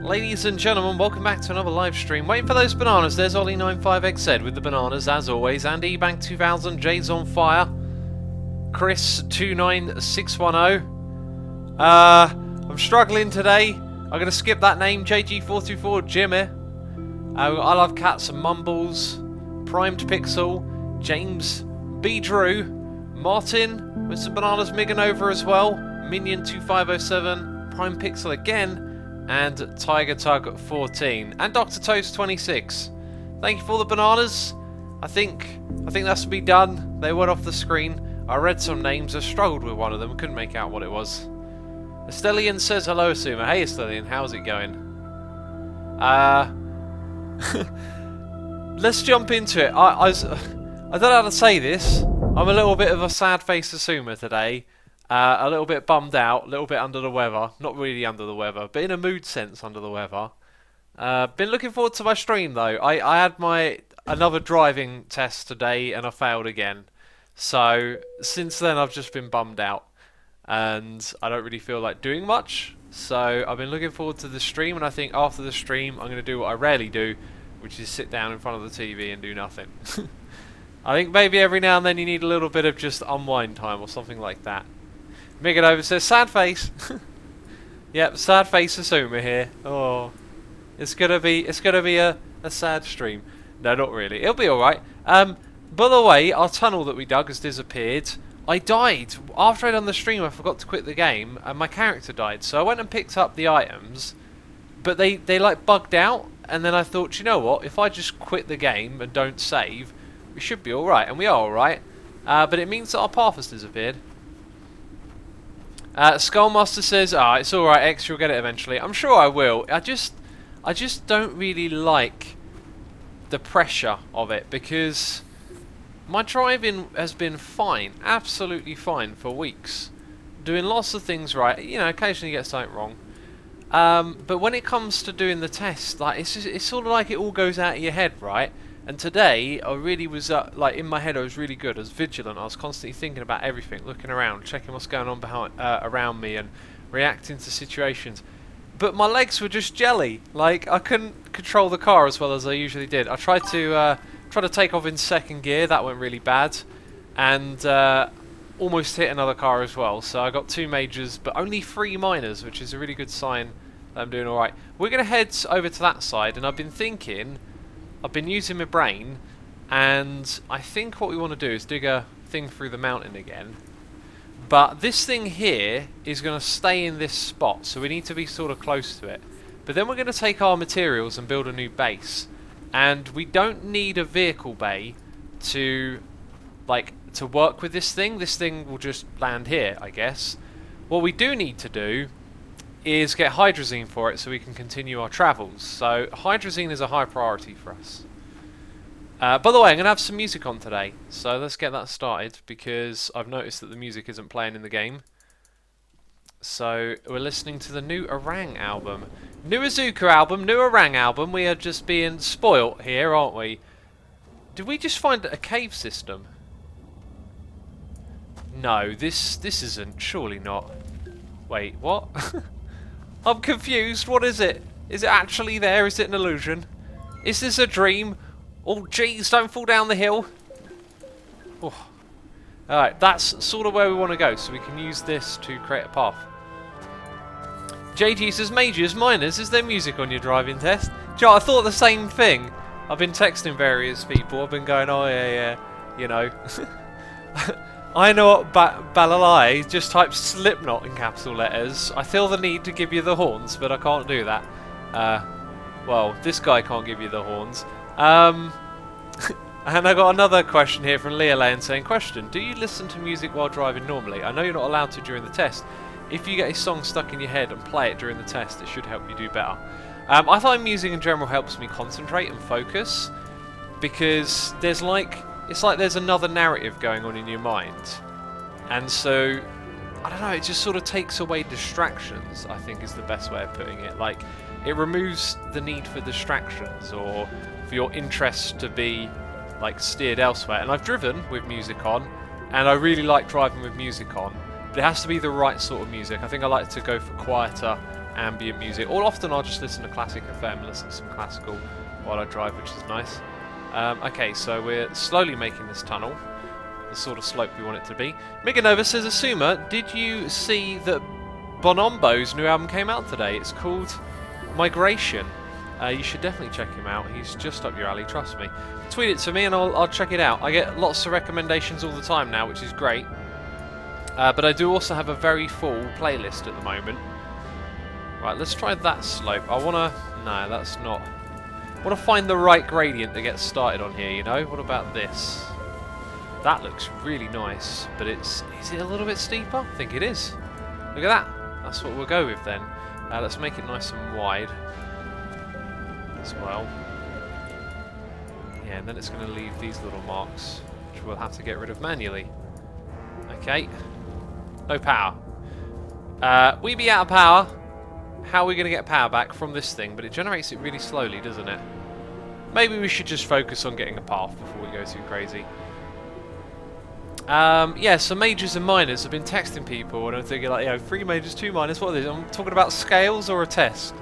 Ladies and gentlemen, welcome back to another live stream. Waiting for those bananas. There's Ollie95XZ with the bananas, as always. And ebank2000, Jay's on fire. Chris29610. I'm struggling today. I'm going to skip that name. JG424, Jimmy. I Love Cats and Mumbles. Primed Pixel. James B. Drew. Martin with some bananas. Miganova as well. Minion2507. Prime Pixel again. And Tiger Tug 14 and Dr. Toast 26. Thank you for the bananas. I think that's to be done. They went off the screen. I read some names. I struggled with one of them. Couldn't make out what it was. Estellian says hello, Asuma. Hey Estellian, how's it going? Let's jump into it. I don't know how to say this. I'm a little bit of a sad face Asuma today. A little bit bummed out, a little bit under the weather. Not really under the weather, but in a mood sense under the weather. Been looking forward to my stream though. I had another driving test today and I failed again. So since then I've just been bummed out. And I don't really feel like doing much. So I've been looking forward to the stream, and I think after the stream I'm going to do what I rarely do, which is sit down in front of the TV and do nothing. I think maybe every now and then you need a little bit of just unwind time or something like that. Miganova says, sad face. Yep, sad face Asuma here. Oh, it's gonna be a sad stream. No, not really. It'll be alright. By the way, our tunnel that we dug has disappeared. I died. After I'd done the stream, I forgot to quit the game, and my character died. So I went and picked up the items, but they like bugged out, and then I thought, you know what, if I just quit the game and don't save, we should be alright, and we are alright. But it means that our path has disappeared. Skullmaster says, it's alright X, you'll get it eventually. I'm sure I will. I just don't really like the pressure of it, because my driving has been fine, absolutely fine for weeks. Doing lots of things right, you know, occasionally you get something wrong. But when it comes to doing the test, like it's sort of like it all goes out of your head, right? And today, I really was, like, in my head I was really good, I was vigilant, I was constantly thinking about everything, looking around, checking what's going on around me and reacting to situations. But my legs were just jelly, like, I couldn't control the car as well as I usually did. I tried to take off in second gear, that went really bad, and almost hit another car as well. So I got 2 majors, but only 3 minors, which is a really good sign that I'm doing alright. We're going to head over to that side, and I've been using my brain, and I think what we want to do is dig a thing through the mountain again. But this thing here is going to stay in this spot, so we need to be sort of close to it. But then we're going to take our materials and build a new base. And we don't need a vehicle bay to work with this thing. This thing will just land here, I guess. What we do need to do is get hydrazine for it so we can continue our travels. So hydrazine is a high priority for us. By the way, I'm going to have some music on today, so let's get that started, because I've noticed that the music isn't playing in the game. So we're listening to the new Orang album. New Azuka album, new Orang album. We are just being spoilt here, aren't we? Did we just find a cave system? No, this isn't. Surely not. Wait, what? I'm confused. What is it? Is it actually there? Is it an illusion? Is this a dream? Oh, jeez, don't fall down the hill. Oh. Alright, that's sort of where we want to go, so we can use this to create a path. JG says, majors, minors, is there music on your driving test? Joe, I thought the same thing. I've been texting various people. I've been going, oh, yeah, you know. I know what Balalai, just type Slipknot in capital letters. I feel the need to give you the horns, but I can't do that. Well, this guy can't give you the horns. And I got another question here from Leah Lane saying, question, do you listen to music while driving normally? I know you're not allowed to during the test. If you get a song stuck in your head and play it during the test, it should help you do better. I find music in general helps me concentrate and focus, because there's it's like there's another narrative going on in your mind. And so, I don't know, it just sort of takes away distractions, I think is the best way of putting it. Like, it removes the need for distractions or for your interest to be like steered elsewhere. And I've driven with music on, and I really like driving with music on, but it has to be the right sort of music. I think I like to go for quieter ambient music. Or often I'll just listen to classic FM, listen to some classical while I drive, which is nice. Okay, so we're slowly making this tunnel, the sort of slope we want it to be. Miganova says, Asuma, did you see that Bonombo's new album came out today? It's called Migration. You should definitely check him out. He's just up your alley, trust me. Tweet it to me and I'll check it out. I get lots of recommendations all the time now, which is great. But I do also have a very full playlist at the moment. Right, let's try that slope. I wanna... No, that's not... I wanna find the right gradient to get started on here, you know? What about this? That looks really nice, but is it a little bit steeper? I think it is. Look at that. That's what we'll go with then. Let's make it nice and wide as well. Yeah, and then it's going to leave these little marks, which we'll have to get rid of manually. Okay. No power. We be out of power. How are we going to get power back from this thing? But it generates it really slowly, doesn't it? Maybe we should just focus on getting a path before we go too crazy. Yeah, some majors and minors have been texting people, and I'm thinking like, 3 majors, 2 minors, what are these? I'm talking about scales or a test?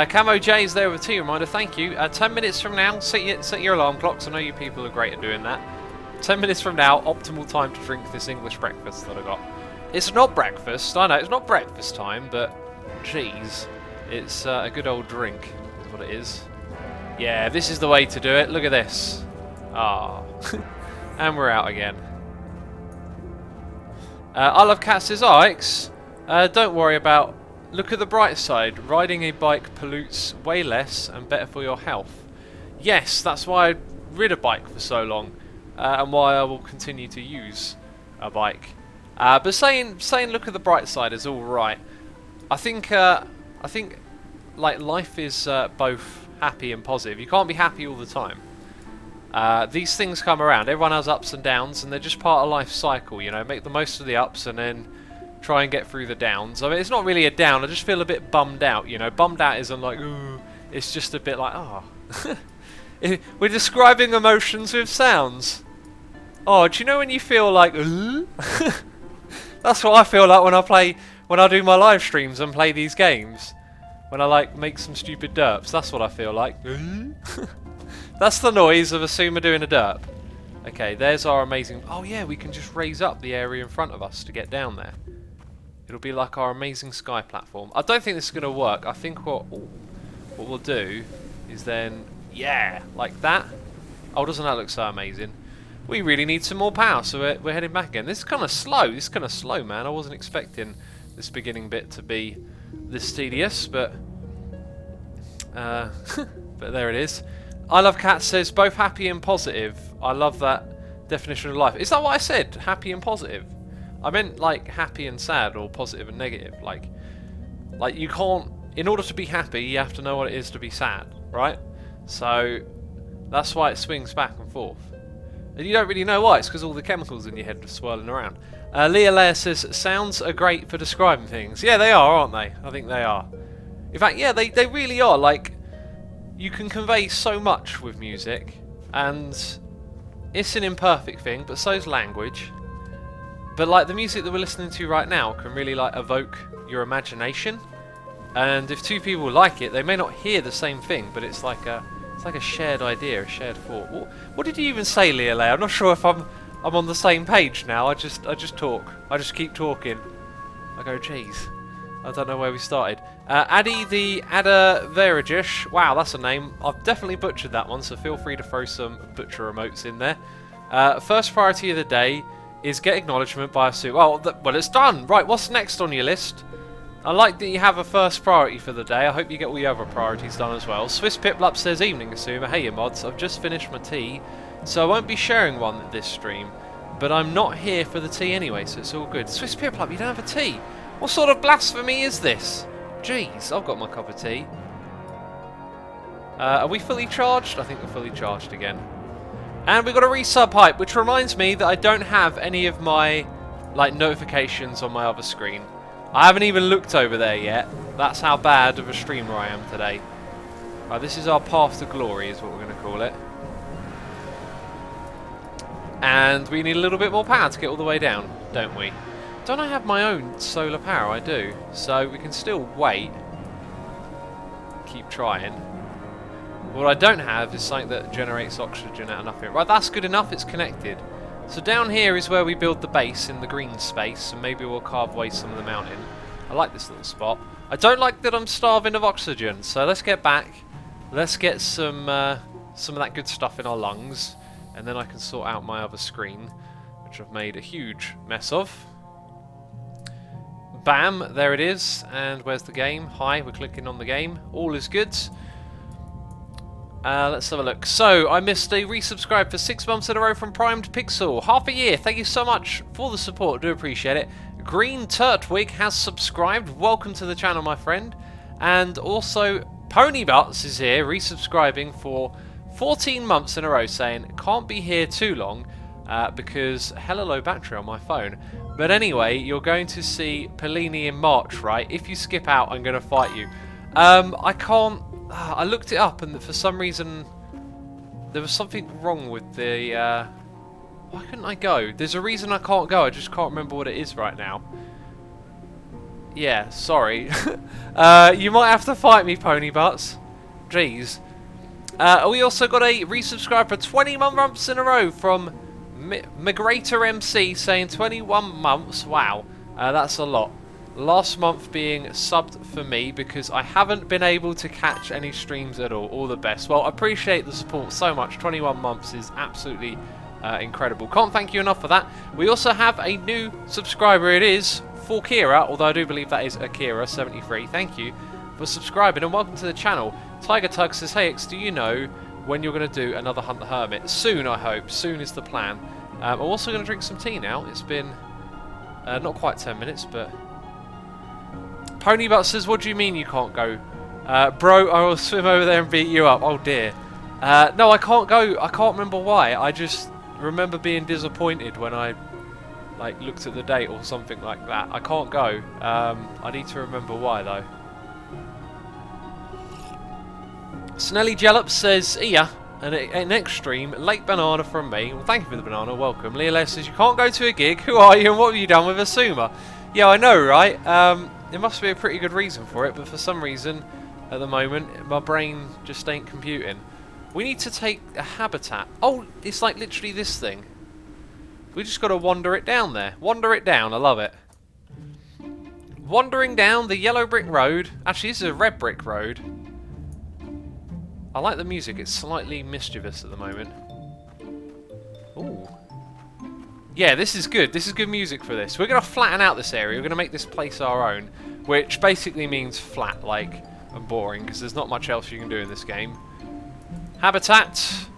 Camo J's there with a T reminder, thank you. 10 minutes from now, set your alarm clocks. I know you people are great at doing that. 10 minutes from now, optimal time to drink this English breakfast that I got. It's not breakfast, I know, it's not breakfast time, but jeez, it's a good old drink, is what it is. Yeah, this is the way to do it. Look at this. Ah, and we're out again. I love Cat says, Ix, don't worry about... Look at the bright side. Riding a bike pollutes way less and better for your health. Yes, that's why I rid a bike for so long, and why I will continue to use a bike. But saying look at the bright side is all right. I think like life is both happy and positive. You can't be happy all the time. These things come around. Everyone has ups and downs, and they're just part of life's cycle. You know, make the most of the ups and then try and get through the downs. I mean, it's not really a down. I just feel a bit bummed out. You know, bummed out isn't like, ooh. It's just a bit like, oh. We're describing emotions with sounds. Oh, do you know when you feel like, ooh? That's what I feel like when I do my live streams and play these games. When I like make some stupid derps. That's what I feel like. That's the noise of Asuma doing a derp. Okay, there's our amazing... Oh yeah, we can just raise up the area in front of us to get down there. It'll be like our amazing sky platform. I don't think this is going to work. I think what we'll do is then... Yeah, like that. Oh, doesn't that look so amazing? We really need some more power, so we're heading back again. This is kind of slow. This is kind of slow, man. I wasn't expecting this beginning bit to be this tedious, but... but there it is. I Love Cat says, both happy and positive. I love that definition of life. Is that what I said? Happy and positive? I meant like happy and sad, or positive and negative. Like you can't... In order to be happy, you have to know what it is to be sad, right? So that's why it swings back and forth. And you don't really know why. It's because all the chemicals in your head are swirling around. Leah says, sounds are great for describing things. Yeah, they are, aren't they? I think they are. In fact, yeah, they really are. Like, you can convey so much with music, and it's an imperfect thing, but so's language. But like the music that we're listening to right now can really like evoke your imagination. And if two people like it, they may not hear the same thing, but it's like a shared idea, a shared thought. What did you even say, Leah? I'm not sure if I'm on the same page now. I just talk. I just keep talking. I go, jeez. I don't know where we started. Addy the Adaveragish. Wow, that's a name. I've definitely butchered that one, so feel free to throw some butcher emotes in there. First priority of the day is get acknowledgement by a suit. Oh, well, it's done. Right, what's next on your list? I like that you have a first priority for the day. I hope you get all the other priorities done as well. Swiss Piplup says, evening, Asuma. Hey, you mods. I've just finished my tea, so I won't be sharing one this stream. But I'm not here for the tea anyway, so it's all good. Swiss Piplup, you don't have a tea? What sort of blasphemy is this? Jeez, I've got my cup of tea. Are we fully charged? I think we're fully charged again. And we've got a resub hype, which reminds me that I don't have any of my notifications on my other screen. I haven't even looked over there yet. That's how bad of a streamer I am today. Right, this is our path to glory, is what we're going to call it. And we need a little bit more power to get all the way down, don't we? Don't I have my own solar power? I do. So we can still wait. keep trying. What I don't have is something that generates oxygen out of nothing. Right, that's good enough, it's connected. So down here is where we build the base in the green space, and maybe we'll carve away some of the mountain. I like this little spot. I don't like that I'm starving of oxygen, so let's get back. Let's get some of that good stuff in our lungs, and then I can sort out my other screen, which I've made a huge mess of. Bam, there it is, and where's the game? Hi, we're clicking on the game. All is good. Let's have a look. So, I missed a resubscribe for 6 months in a row from Primed Pixel. Half a year. Thank you so much for the support. Do appreciate it. Green Turtwig has subscribed. Welcome to the channel, my friend. And also, Ponybutts is here, resubscribing for 14 months in a row, saying, can't be here too long because hella low battery on my phone. But anyway, you're going to see Pellini in March, right? If you skip out, I'm going to fight you. I can't... I looked it up, and for some reason there was something wrong with the... why couldn't I go? There's a reason I can't go, I just can't remember what it is right now. Yeah, sorry. You might have to fight me, Ponybutts. Jeez. We also got a resubscribe for 21 months in a row from Migrator MC, saying 21 months. Wow, that's a lot. Last month being subbed for me because I haven't been able to catch any streams at all. All the best. Well, I appreciate the support so much. 21 months is absolutely incredible. Can't thank you enough for that. We also have a new subscriber. It is for Kira, although I do believe that is Akira 73. Thank you for subscribing and welcome to the channel. Tiger Tug says, hey X, do you know when you're going to do another Hunt the Hermit? Soon, I hope. Soon is the plan. I'm also going to drink some tea now. It's been not quite 10 minutes, but... Ponybutts says, what do you mean you can't go? Bro, I will swim over there and beat you up. Oh dear. No, I can't go. I can't remember why. I just remember being disappointed when I looked at the date or something like that. I can't go. I need to remember why though. Snelly Jellup says, yeah, an extreme late banana from me. Well, thank you for the banana. Welcome. Leo says, you can't go to a gig. Who are you and what have you done with Asuma? Yeah, I know, right? There must be a pretty good reason for it, but for some reason, at the moment, my brain just ain't computing. We need to take a habitat. Oh, it's like literally this thing. We just got to wander it down there. Wander it down, I love it. Wandering down the yellow brick road. Actually, this is a red brick road. I like the music, it's slightly mischievous at the moment. Ooh. Yeah, this is good. This is good music for this. We're going to flatten out this area. We're going to make this place our own, which basically means flat, and boring, because there's not much else you can do in this game. Habitat.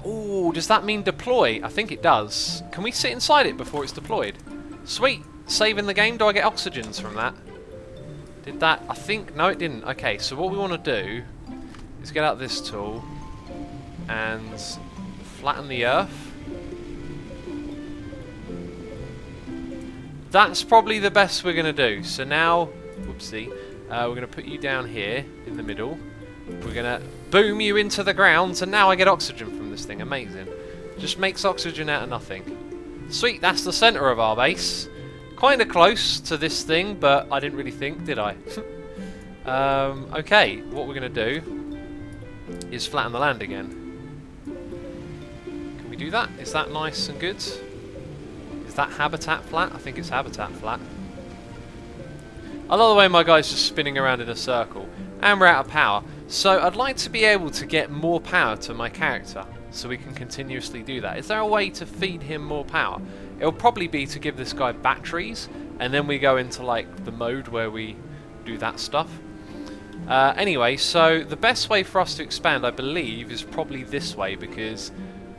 Ooh, does that mean deploy? I think it does. Can we sit inside it before it's deployed? Sweet. Saving the game. Do I get oxygens from that? Did that? I think... No, it didn't. Okay, so what we want to do is get out this tool and flatten the earth. That's probably the best we're going to do. So now, whoopsie, we're going to put you down here in the middle. We're going to boom you into the ground, and now I get oxygen from this thing. Amazing. Just makes oxygen out of nothing. Sweet, that's the centre of our base. Kind of close to this thing, but I didn't really think, did I? Okay, what we're going to do is flatten the land again. Can we do that? Is that nice and good? Is that habitat flat? I think it's habitat flat. I love the way my guy's just spinning around in a circle. And we're out of power. So I'd like to be able to get more power to my character, so we can continuously do that. Is there a way to feed him more power? It'll probably be to give this guy batteries, and then we go into the mode where we do that stuff. Anyway, so the best way for us to expand, I believe, is probably this way, because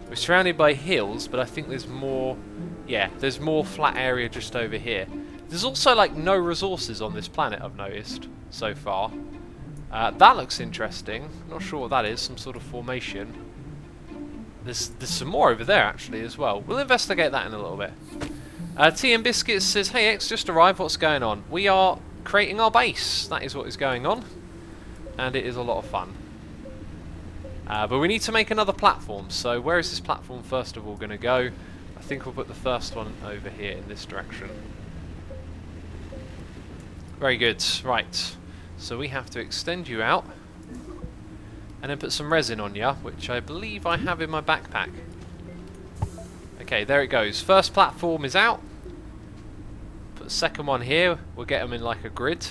we're surrounded by hills, but I think there's more... Yeah, there's more flat area just over here. There's also no resources on this planet, I've noticed, so far. That looks interesting. Not sure what that is, some sort of formation. There's some more over there, actually, as well. We'll investigate that in a little bit. TM Biscuits says, hey X, just arrived, what's going on? We are creating our base. That is what is going on. And it is a lot of fun. But we need to make another platform. So where is this platform first of all going to go? I think we'll put the first one over here in this direction. Very good. Right. So we have to extend you out and then put some resin on you, which I believe I have in my backpack. Okay, there it goes. First platform is out. Put the second one here. We'll get them in like a grid.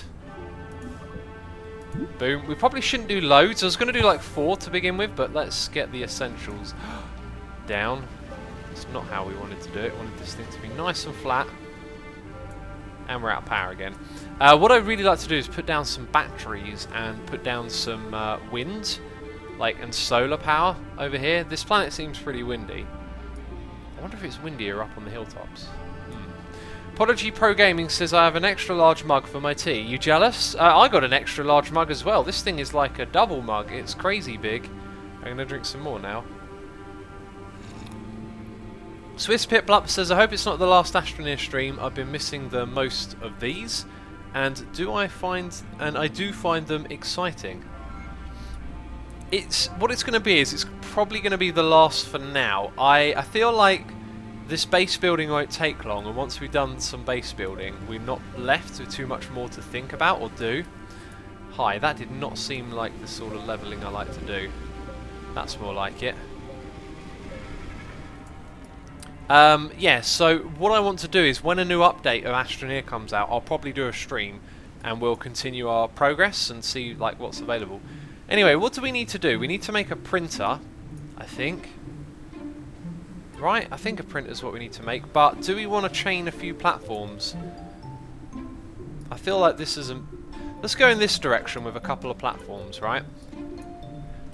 Boom. We probably shouldn't do loads. I was going to do like 4 to begin with, but let's get the essentials down. It's not how we wanted to do it. We wanted this thing to be nice and flat. And we're out of power again. What I'd really like to do is put down some batteries and put down some wind, and solar power over here. This planet seems pretty windy. I wonder if it's windier up on the hilltops. Prodigy Pro Gaming says, I have an extra large mug for my tea. You jealous? I got an extra large mug as well. This thing is like a double mug. It's crazy big. I'm going to drink some more now. Swiss Piplup says, I hope it's not the last Astroneer stream. I've been missing the most of these. And I do find them exciting. What it's going to be is it's probably going to be the last for now. I feel like this base building won't take long, and once we've done some base building, we're not left with too much more to think about or do. Hi, that did not seem like the sort of levelling I like to do. That's more like it. Yeah, so what I want to do is when a new update of Astroneer comes out, I'll probably do a stream and we'll continue our progress and see what's available. Anyway, what do we need to do? We need to make a printer, I think. Right, I think a printer is what we need to make, but do we want to chain a few platforms? I feel like this isn't... Let's go in this direction with a couple of platforms, right?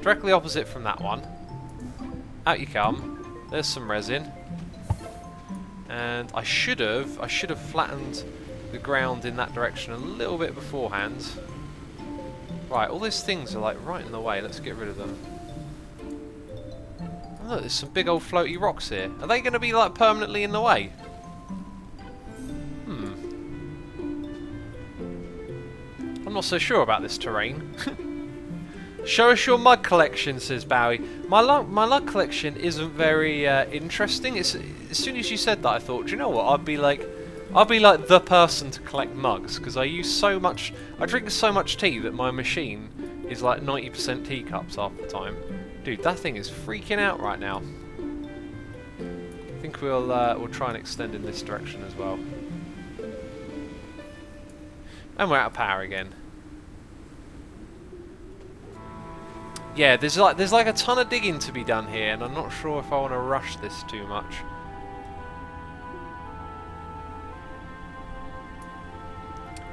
Directly opposite from that one. Out you come. There's some resin. And I should have flattened the ground in that direction a little bit beforehand. Right, all these things are right in the way. Let's get rid of them. Oh, look, there's some big old floaty rocks here. Are they going to be permanently in the way? I'm not so sure about this terrain. Show us your mug collection, says Bowie. My mug collection isn't very interesting. As soon as you said that, I thought, do you know what? I'd be like the person to collect mugs, because I drink so much tea that my machine is like 90% teacups half the time. Dude, that thing is freaking out right now. I think we'll try and extend in this direction as well. And we're out of power again. Yeah, there's a ton of digging to be done here, and I'm not sure if I want to rush this too much.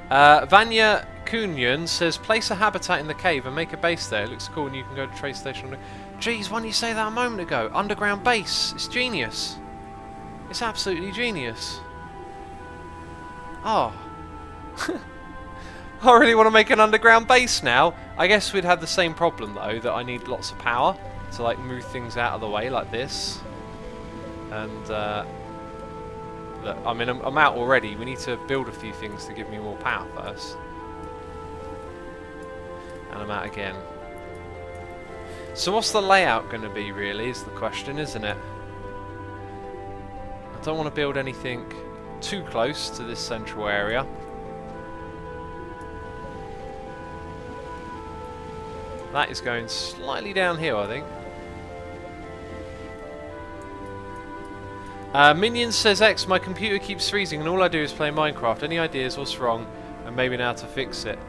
Vanya Kunyan says, place a habitat in the cave and make a base there. It looks cool and you can go to trace station. Jeez, why didn't you say that a moment ago? Underground base. It's genius. It's absolutely genius. Oh. I really want to make an underground base now. I guess we'd have the same problem though, that I need lots of power to move things out of the way like this. And look, I mean, I'm out already. We need to build a few things to give me more power first. And I'm out again. So what's the layout going to be really is the question, isn't it? I don't want to build anything too close to this central area. That is going slightly downhill, I think. Minion says, X, my computer keeps freezing and all I do is play Minecraft. Any ideas what's wrong and maybe now to fix it?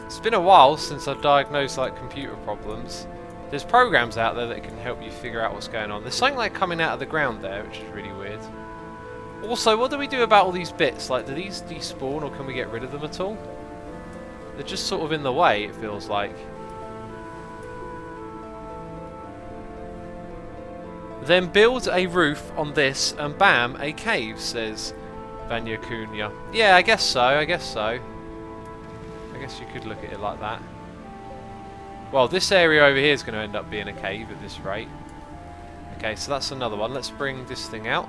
It's been a while since I've diagnosed computer problems. There's programs out there that can help you figure out what's going on. There's something coming out of the ground there, which is really weird. Also, what do we do about all these bits? Do these despawn or can we get rid of them at all? They're just sort of in the way, it feels like. Then build a roof on this and bam, a cave, says Vanya Kunya. Yeah, I guess so, I guess so. I guess you could look at it like that. Well, this area over here is going to end up being a cave at this rate. Okay, so that's another one. Let's bring this thing out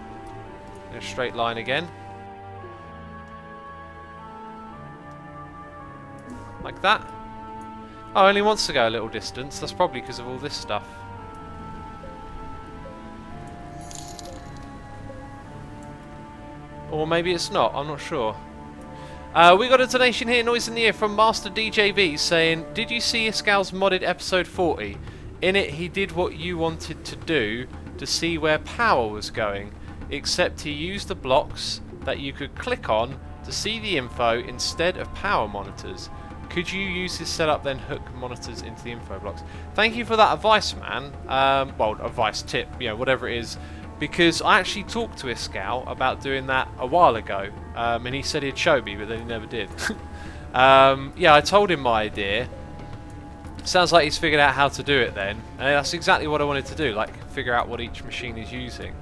in a straight line again. Like that. Oh, it only wants to go a little distance. That's probably because of all this stuff. Or maybe it's not. I'm not sure. We got a donation here, Noise in the Ear, from Master DJV saying, did you see Iscal's modded episode 40? In it, he did what you wanted to do to see where power was going, except he used the blocks that you could click on to see the info instead of power monitors. Could you use this setup, then hook monitors into the info blocks? Thank you for that advice, man. Well, advice, tip, you know, whatever it is. Because I actually talked to Iscal about doing that a while ago, and he said he'd show me, but then he never did. Yeah, I told him my idea. Sounds like he's figured out how to do it then, and that's exactly what I wanted to do, like figure out what each machine is using.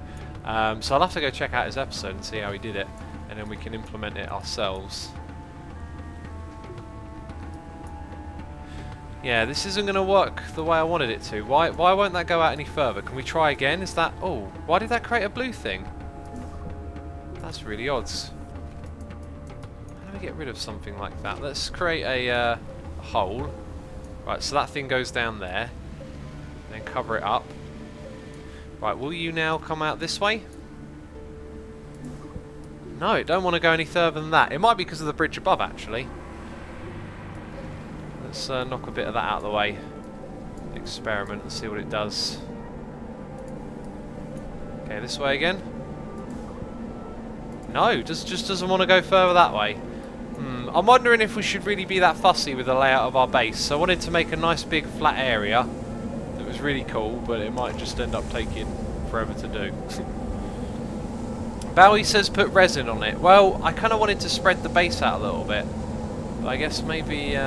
So I'll have to go check out his episode and see how he did it, and then we can implement it ourselves. Yeah, this isn't going to work the way I wanted it to. Why won't that go out any further? Can we try again? Is that... Oh, why did that create a blue thing? That's really odd. How do we get rid of something like that? Let's create a hole. Right, so that thing goes down there. Then cover it up. Right, will you now come out this way? No, it don't want to go any further than that. It might be because of the bridge above, actually. Let's knock a bit of that out of the way. Experiment and see what it does. Okay, this way again. No, just doesn't want to go further that way. I'm wondering if we should really be that fussy with the layout of our base. So I wanted to make a nice big flat area that was really cool, but it might just end up taking forever to do. Bowie says put resin on it. Well, I kind of wanted to spread the base out a little bit. But I guess maybe...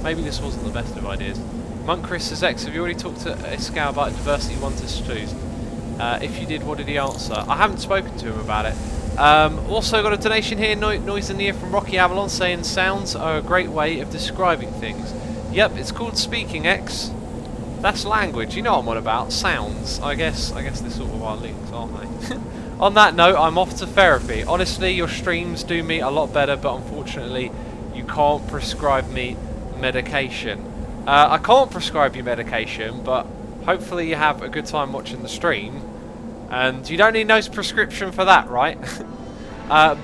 maybe this wasn't the best of ideas. Monk Chris says, X, have you already talked to Iscal about diversity 1 to 2? If you did, what did he answer? I haven't spoken to him about it. Also got a donation here, Noise in the Ear, from Rocky Avalon, saying sounds are a great way of describing things. Yep, it's called speaking, X. That's language, you know what I'm on about. Sounds. I guess they're sort of our links, aren't they? On that note, I'm off to therapy. Honestly, your streams do me a lot better, but unfortunately, you can't prescribe me medication. I can't prescribe you medication, but hopefully you have a good time watching the stream, and you don't need no prescription for that, right?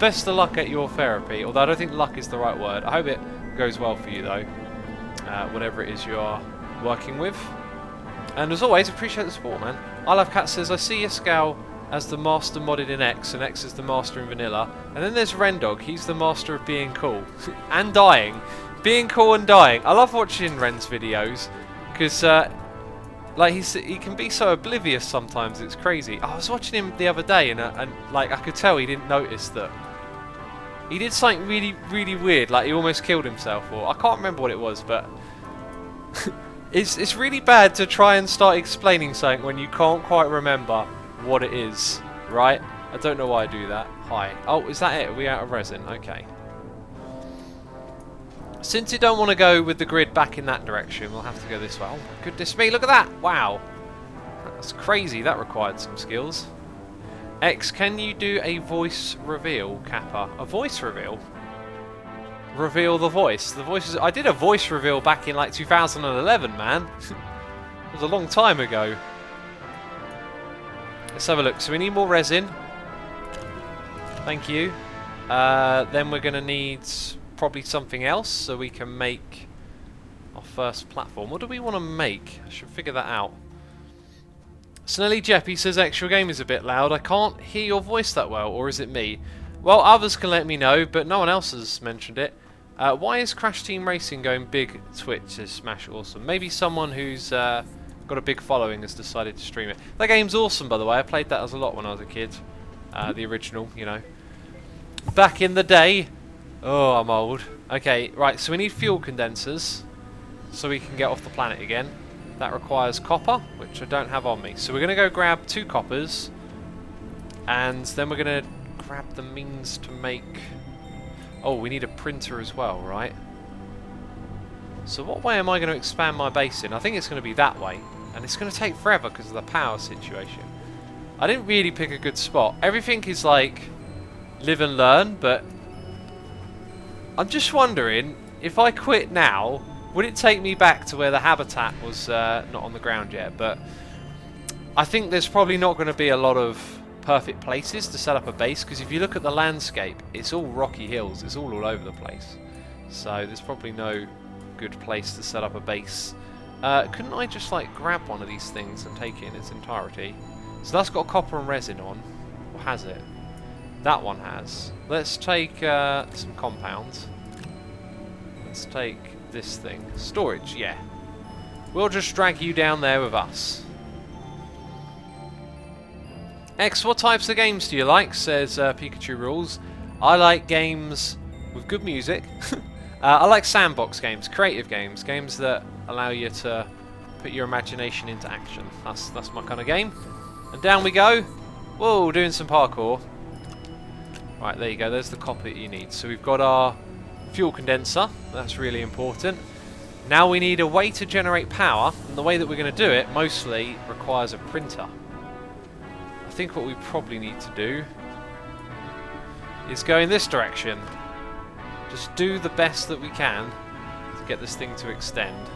Best of luck at your therapy, although I don't think luck is the right word. I hope it goes well for you though, whatever it is you are working with. And as always, appreciate the support, man. I Love Cat says, I see Iscal as the master modded in X, and X is the master in vanilla. And then there's Rendog, he's the master of being cool and dying. Being cool and dying. I love watching Ren's videos because like he can be so oblivious sometimes. It's crazy. I was watching him the other day and like I could tell he didn't notice that he did something really weird. Like he almost killed himself, or I can't remember what it was, but it's really bad to try and start explaining something when you can't quite remember what it is. Right? I don't know why I do that. Hi. Oh, is that it? Are we out of resin? Okay. Since you don't want to go with the grid back in that direction, we'll have to go this way. Oh my goodness me, look at that! Wow. That's crazy, that required some skills. X, can you do a voice reveal, Kappa? A voice reveal? Reveal the voice. The voice is... I did a voice reveal back in like 2011, man. It was a long time ago. Let's have a look. So we need more resin. Thank you. Then we're going to need... probably something else so we can make our first platform. What do we want to make? I should figure that out. Snelly Jeppy says extra game is a bit loud. I can't hear your voice that well, or is it me? Well, others can let me know, but no one else has mentioned it. Why is Crash Team Racing going big? Twitch is smash awesome. Maybe someone who's got a big following has decided to stream it. That game's awesome, by the way. I played that as a lot when I was a kid. The original, you know. Back in the day. Oh, I'm old. Okay, right, so we need fuel condensers so we can get off the planet again. That requires copper, which I don't have on me. So we're going to go grab 2 coppers, and then we're going to grab the means to make... Oh, we need a printer as well, right? So what way am I going to expand my base in? I think it's going to be that way, and it's going to take forever because of the power situation. I didn't really pick a good spot. Everything is like live and learn, but... I'm just wondering, if I quit now, would it take me back to where the habitat was not on the ground yet? But I think there's probably not going to be a lot of perfect places to set up a base, because if you look at the landscape, it's all rocky hills, it's all over the place. So there's probably no good place to set up a base. Couldn't I just like grab one of these things and take it in its entirety? So that's got copper and resin on. Or has it? That one has. Let's take some compounds. Let's take this thing. Storage, yeah. We'll just drag you down there with us. X, what types of games do you like? Says Pikachu Rules. I like games with good music. I like sandbox games, creative games, games that allow you to put your imagination into action. That's my kind of game. And down we go. Whoa, doing some parkour. Right, there you go. There's the copper that you need. So we've got our fuel condenser. That's really important. Now we need a way to generate power, and the way that we're going to do it mostly requires a printer. I think what we probably need to do is go in this direction. Just do the best that we can to get this thing to extend.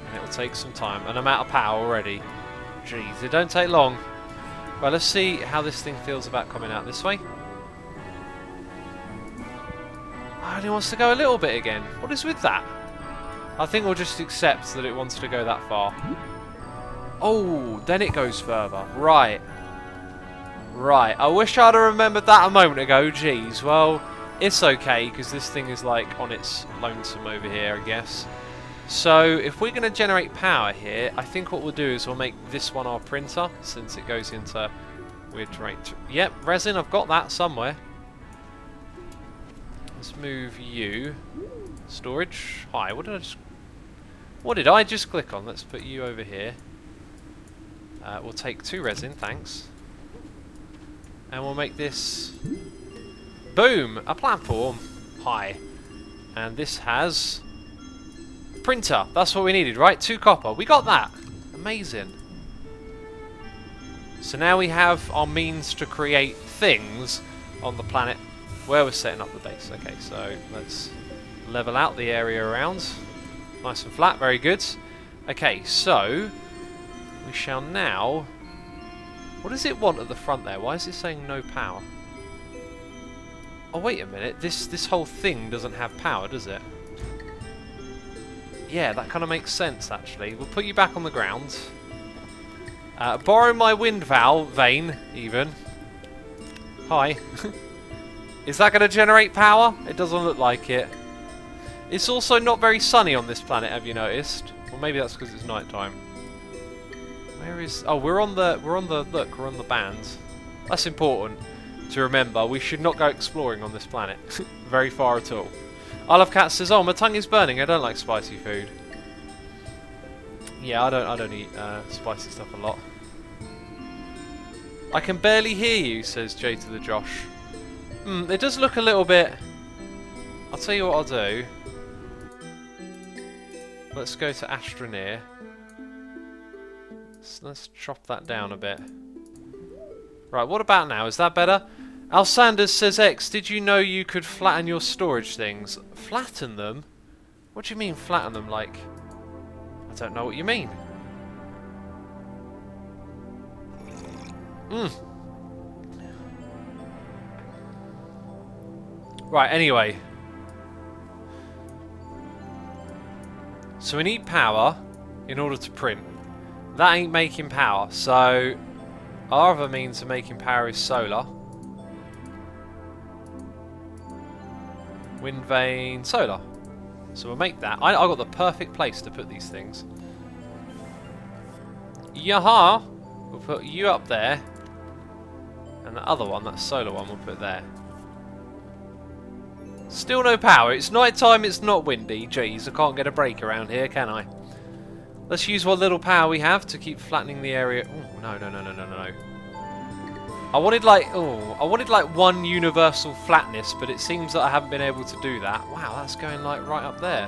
And it'll take some time, and I'm out of power already. Jeez, it don't take long. Right, let's see how this thing feels about coming out this way. Oh, it only wants to go a little bit again. What is with that? I think we'll just accept that it wants to go that far. Oh, then it goes further. Right. Right. I wish I'd have remembered that a moment ago. Jeez. Well, it's okay, because this thing is like on its lonesome over here, I guess. So, if we're going to generate power here, I think what we'll do is we'll make this one our printer, since it goes into weird terrain. Yep, resin, I've got that somewhere. Let's move you. Storage. Hi, what did I just click on? Let's put you over here. We'll take 2 resin, thanks. And we'll make this... Boom! A platform. Hi. And this has... Printer. That's what we needed, right? 2 copper. We got that. Amazing. So now we have our means to create things on the planet where we're setting up the base. Okay, so let's level out the area around. Nice and flat. Very good. Okay, so... we shall now... What does it want at the front there? Why is it saying no power? Oh, wait a minute. This whole thing doesn't have power, does it? Yeah, that kind of makes sense, actually. We'll put you back on the ground. Borrow my wind vane, even. Hi. Is that going to generate power? It doesn't look like it. It's also not very sunny on this planet, have you noticed? Or maybe that's because it's night time. Where is... Oh, we're on the bands. That's important to remember. We should not go exploring on this planet. Very far at all. I Love Cat says, oh, my tongue is burning. I don't like spicy food. Yeah, I don't eat spicy stuff a lot. I can barely hear you, says Jay to the Josh. It does look a little bit... I'll tell you what I'll do. Let's go to Astroneer. Let's chop that down a bit. Right, what about now? Is that better? Al Sanders says, X, did you know you could flatten your storage things? Flatten them? What do you mean flatten them? Like, I don't know what you mean. Right, anyway. So we need power in order to print. That ain't making power, so our other means of making power is solar. Wind vane, solar. So we'll make that. I got the perfect place to put these things. Yaha! We'll put you up there. And the other one, that solar one, we'll put there. Still no power. It's night time, it's not windy. Jeez, I can't get a break around here, can I? Let's use what little power we have to keep flattening the area. Oh, no. I wanted like one universal flatness, but it seems that I haven't been able to do that. Wow, that's going like right up there.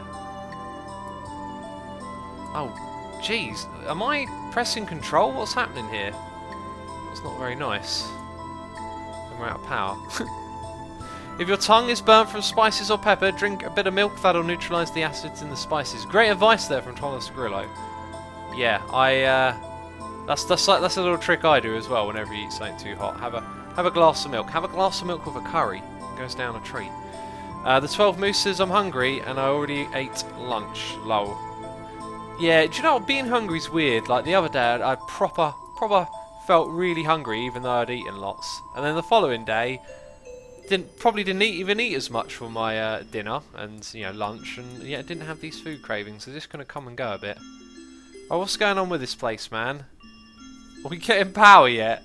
Oh, jeez. Am I pressing control? What's happening here? It's not very nice. And we're out of power. If your tongue is burnt from spices or pepper, drink a bit of milk. That'll neutralise the acids in the spices. Great advice there from Thomas Grillo. Yeah, that's a little trick I do as well. Whenever you eat something too hot, have a glass of milk. Have a glass of milk with a curry. It goes down a treat. The 12 mooses. I'm hungry, and I already ate lunch. Lol. Yeah, do you know what? Being hungry's weird. Like the other day, I proper felt really hungry, even though I'd eaten lots. And then the following day, probably didn't even eat as much for my dinner and lunch, and yeah, didn't have these food cravings. They're just gonna come and go a bit. Oh, what's going on with this place, man? Are we getting power yet?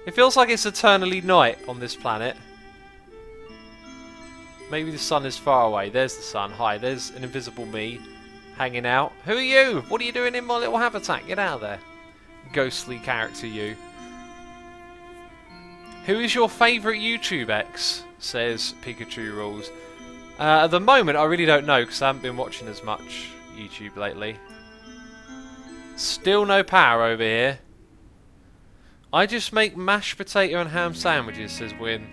It feels like it's eternally night on this planet. Maybe the sun is far away. There's the sun. Hi, there's an invisible me hanging out. Who are you? What are you doing in my little habitat? Get out of there. Ghostly character, you. Who is your favourite YouTube X? Says Pikachu Rules. At the moment, I really don't know because I haven't been watching as much YouTube lately. Still no power over here. I just make mashed potato and ham sandwiches, says Win.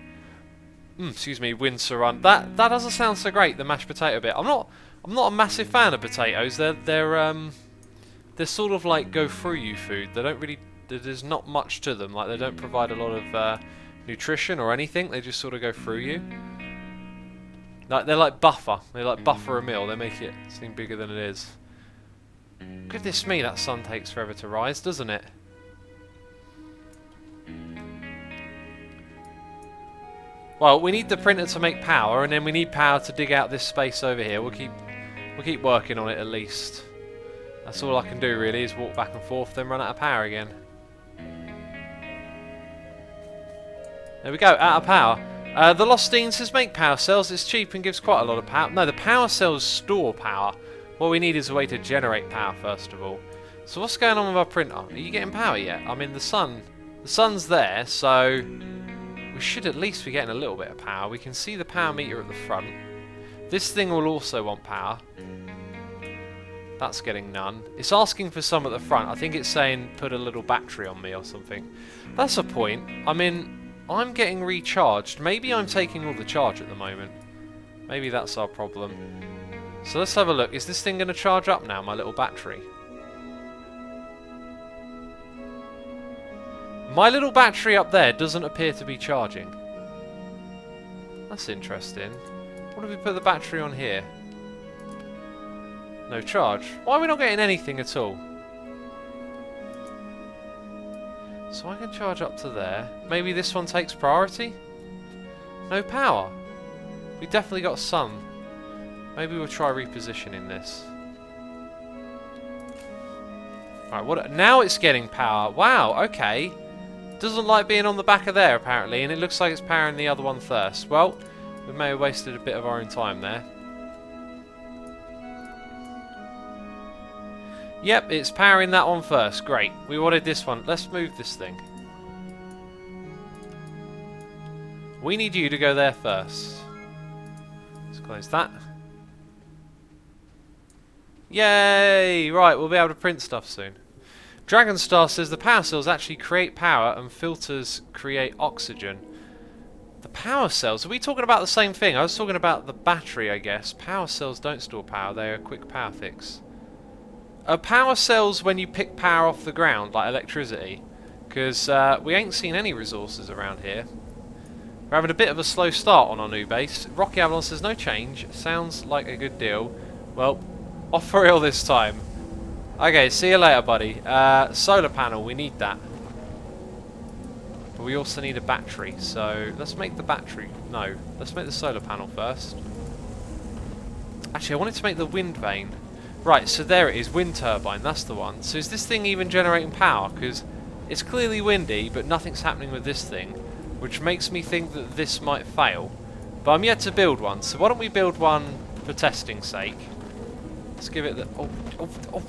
Excuse me, Win Surrun. That doesn't sound so great, the mashed potato bit. I'm not a massive fan of potatoes. They're sort of like go through you food. They don't really. There's not much to them. Like they don't provide a lot of nutrition or anything. They just sort of go through you. Like they're like buffer. They like buffer a meal. They make it seem bigger than it is. Goodness me, that sun takes forever to rise, doesn't it? Well, we need the printer to make power, and then we need power to dig out this space over here. We'll keep working on it at least. That's all I can do really, is walk back and forth, then run out of power again. There we go, out of power. The Lostine says make power cells. It's cheap and gives quite a lot of power. No, the power cells store power. What we need is a way to generate power first of all. So what's going on with our printer? Are you getting power yet? I mean, the sun's there, so we should at least be getting a little bit of power. We can see the power meter at the front. This thing will also want power. That's getting none. It's asking for some at the front. I think it's saying put a little battery on me or something. That's a point. I mean, I'm getting recharged. Maybe I'm taking all the charge at the moment. Maybe that's our problem. So let's have a look. Is this thing going to charge up now, my little battery? My little battery up there doesn't appear to be charging. That's interesting. What if we put the battery on here? No charge. Why are we not getting anything at all? So I can charge up to there. Maybe this one takes priority? No power. We definitely got sun. Maybe we'll try repositioning this. Right, what? Now it's getting power. Wow, okay. Doesn't like being on the back of there apparently, and it looks like it's powering the other one first. Well, we may have wasted a bit of our own time there. Yep, it's powering that one first. Great. We wanted this one. Let's move this thing. We need you to go there first. Let's close that. Yay! Right, we'll be able to print stuff soon. Dragonstar says the power cells actually create power and filters create oxygen. The power cells? Are we talking about the same thing? I was talking about the battery, I guess. Power cells don't store power. They're a quick power fix. Are power cells when you pick power off the ground, like electricity? Because we ain't seen any resources around here. We're having a bit of a slow start on our new base. Rocky Avalon says no change. Sounds like a good deal. Well, off for real this time. Okay, see you later, buddy. Solar panel, we need that. But we also need a battery, so let's make the battery. No, let's make the solar panel first. Actually, I wanted to make the wind vane. Right, so there it is, wind turbine, that's the one. So is this thing even generating power? Because it's clearly windy, but nothing's happening with this thing, which makes me think that this might fail. But I'm yet to build one, so why don't we build one for testing's sake? Let's give it the... Oh.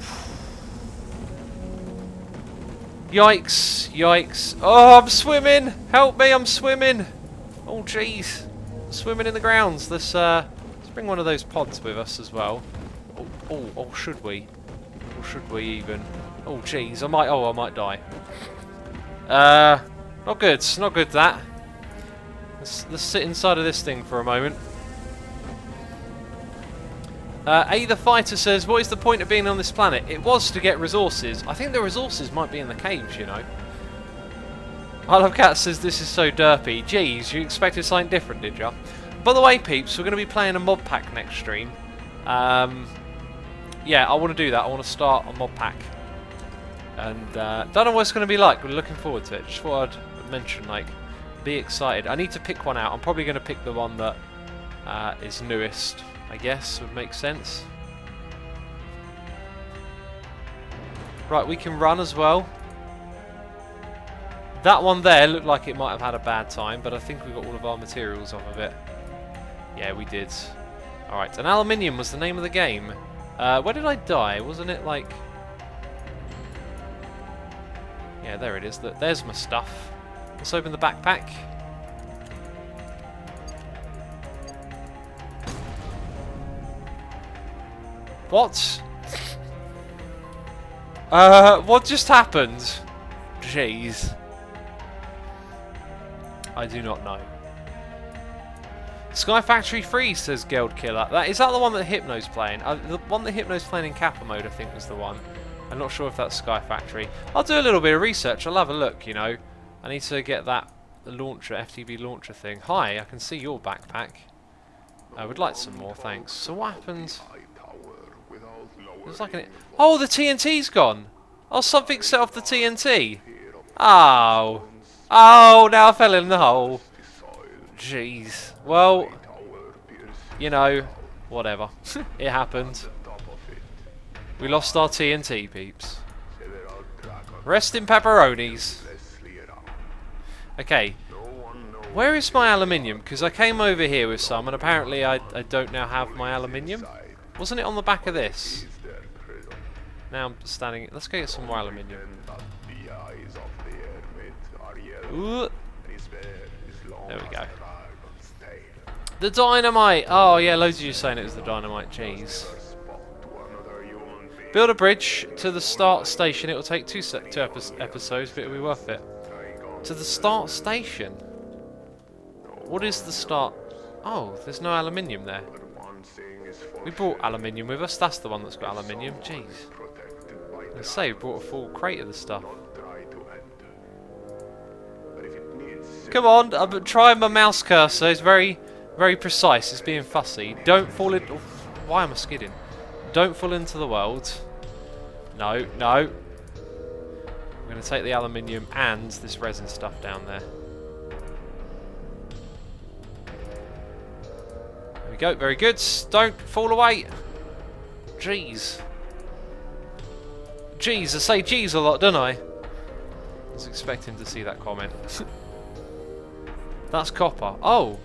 Yikes, yikes. Oh, I'm swimming! Help me, I'm swimming! Oh, jeez. Swimming in the grounds. Let's bring one of those pods with us as well. Oh, should we? Or should we even? Oh, jeez, I might die. Not good, not good that. Let's sit inside of this thing for a moment. A the Fighter says, what is the point of being on this planet? It was to get resources. I think the resources might be in the caves, you know. I Love Cat says, this is so derpy. Geez, you expected something different, did ya? By the way, peeps, we're going to be playing a mod pack next stream. Yeah, I want to do that. I want to start a mod pack. And don't know what it's going to be like. We're looking forward to it. Just thought I'd mention, like, be excited. I need to pick one out. I'm probably going to pick the one that is newest, I guess, would make sense. Right, we can run as well. That one there looked like it might have had a bad time, but I think we got all of our materials off of it. Yeah, we did. Alright, and aluminium was the name of the game. Where did I die? Wasn't it like... Yeah, there it is. There's my stuff. Let's open the backpack. What? What just happened? Jeez. I do not know. Sky Factory 3 says Geld Killer. Is that the one that Hypno's playing? The one that Hypno's playing in Kappa mode, I think, was the one. I'm not sure if that's Sky Factory. I'll do a little bit of research. I'll have a look, you know. I need to get that launcher, FTB launcher thing. Hi, I can see your backpack. I would like some more, thanks. So what happened? There's like an... Oh, the TNT's gone! Oh, something set off the TNT! Oh! Oh, now I fell in the hole! Jeez. Well, you know, whatever. It happened. We lost our TNT, peeps. Rest in pepperonis. Okay. Where is my aluminium? Because I came over here with some, and apparently I don't now have my aluminium. Wasn't it on the back of this? Now I'm standing... Let's go get some more aluminium. Ooh. There we go. The dynamite! Oh yeah, loads of you saying it was the dynamite. Jeez. Build a bridge to the start station. It will take two episodes, but it'll be worth it. To the start station? What is the start? Oh, there's no aluminium there. We brought aluminium with us. That's the one that's got aluminium. Jeez. Let's say we brought a full crate of the stuff. Come on, I'm trying my mouse cursor. It's very, very precise. It's being fussy. Don't fall in. Oh, why am I skidding? Don't fall into the world. No, no. I'm going to take the aluminium and this resin stuff down there. There we go. Very good. Don't fall away. Jeez. Jeez, I say jeez a lot, don't I? I was expecting to see that comment. That's copper. Oh!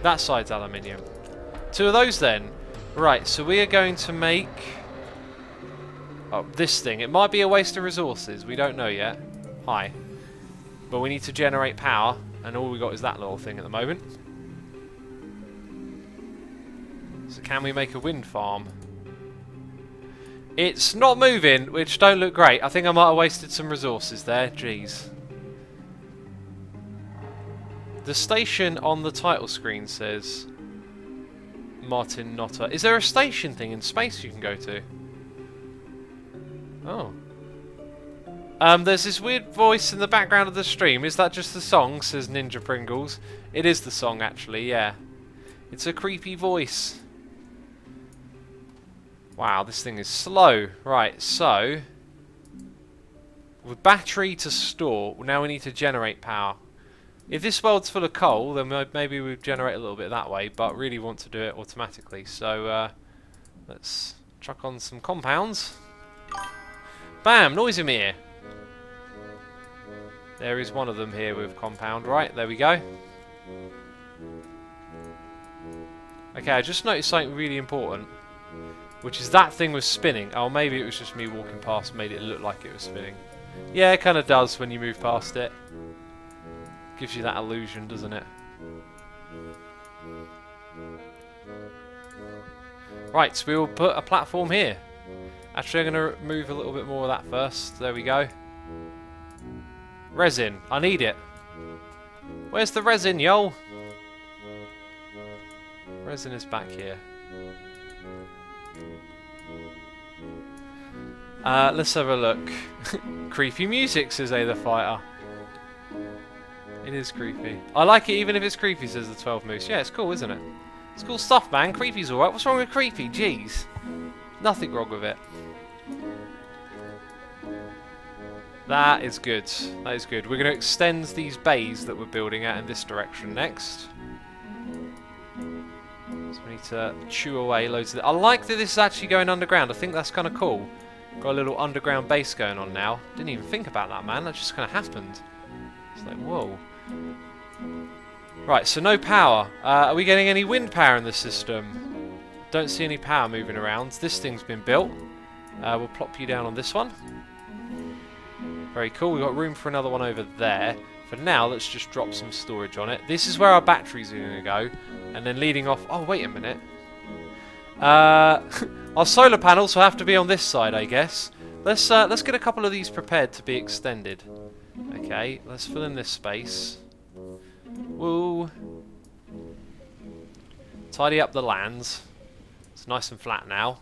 That side's aluminium. Two of those then. Right, so we are going to make... Oh, this thing. It might be a waste of resources. We don't know yet. Hi. But we need to generate power, and all we got is that little thing at the moment. So can we make a wind farm? It's not moving, which don't look great. I think I might have wasted some resources there. Jeez. The station on the title screen says Martin Notter. Is there a station thing in space you can go to? Oh. There's this weird voice in the background of the stream. Is that just the song? Says Ninja Pringles. It is the song, actually, yeah. It's a creepy voice. Wow, this thing is slow. Right, so... with battery to store, now we need to generate power. If this world's full of coal, then maybe we generate a little bit that way, but really want to do it automatically. So, let's chuck on some compounds. Bam! Noise emitter. There is one of them here with compound. Right, there we go. Okay, I just noticed something really important, which is that thing was spinning. Oh, maybe it was just me walking past made it look like it was spinning. Yeah, it kind of does when you move past it. Gives you that illusion, doesn't it? Right, so we will put a platform here. Actually, I'm going to remove a little bit more of that first. There we go. Resin. I need it. Where's the resin, yo? Resin is back here. Let's have a look. Creepy music, says A the Fighter. It is creepy. I like it even if it's creepy, says the 12 Moose. Yeah, it's cool, isn't it? It's cool stuff, man. Creepy's alright. What's wrong with creepy? Jeez. Nothing wrong with it. That is good. That is good. We're going to extend these bays that we're building out in this direction next. So we need to chew away loads of it. I like that this is actually going underground. I think that's kind of cool. Got a little underground base going on now. Didn't even think about that, man. That just kind of happened. It's like, whoa. Right, so no power. Are we getting any wind power in the system? Don't see any power moving around. This thing's been built. We'll plop you down on this one. Very cool. We've got room for another one over there. For now, let's just drop some storage on it. This is where our batteries are going to go. And then leading off... Oh, wait a minute. Our solar panels will have to be on this side, I guess. Let's get a couple of these prepared to be extended. Okay, let's fill in this space. Woo. Tidy up the lands. It's nice and flat now.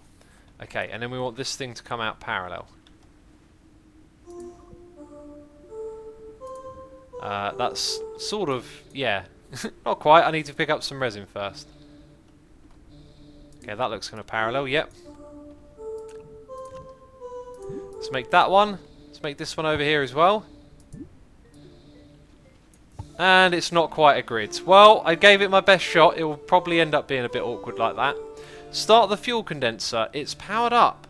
Okay, and then we want this thing to come out parallel. That's sort of, yeah. Not quite, I need to pick up some resin first. Okay, that looks kind of parallel, yep. Let's make that one. Let's make this one over here as well. And it's not quite a grid. Well, I gave it my best shot. It will probably end up being a bit awkward like that. Start the fuel condenser. It's powered up,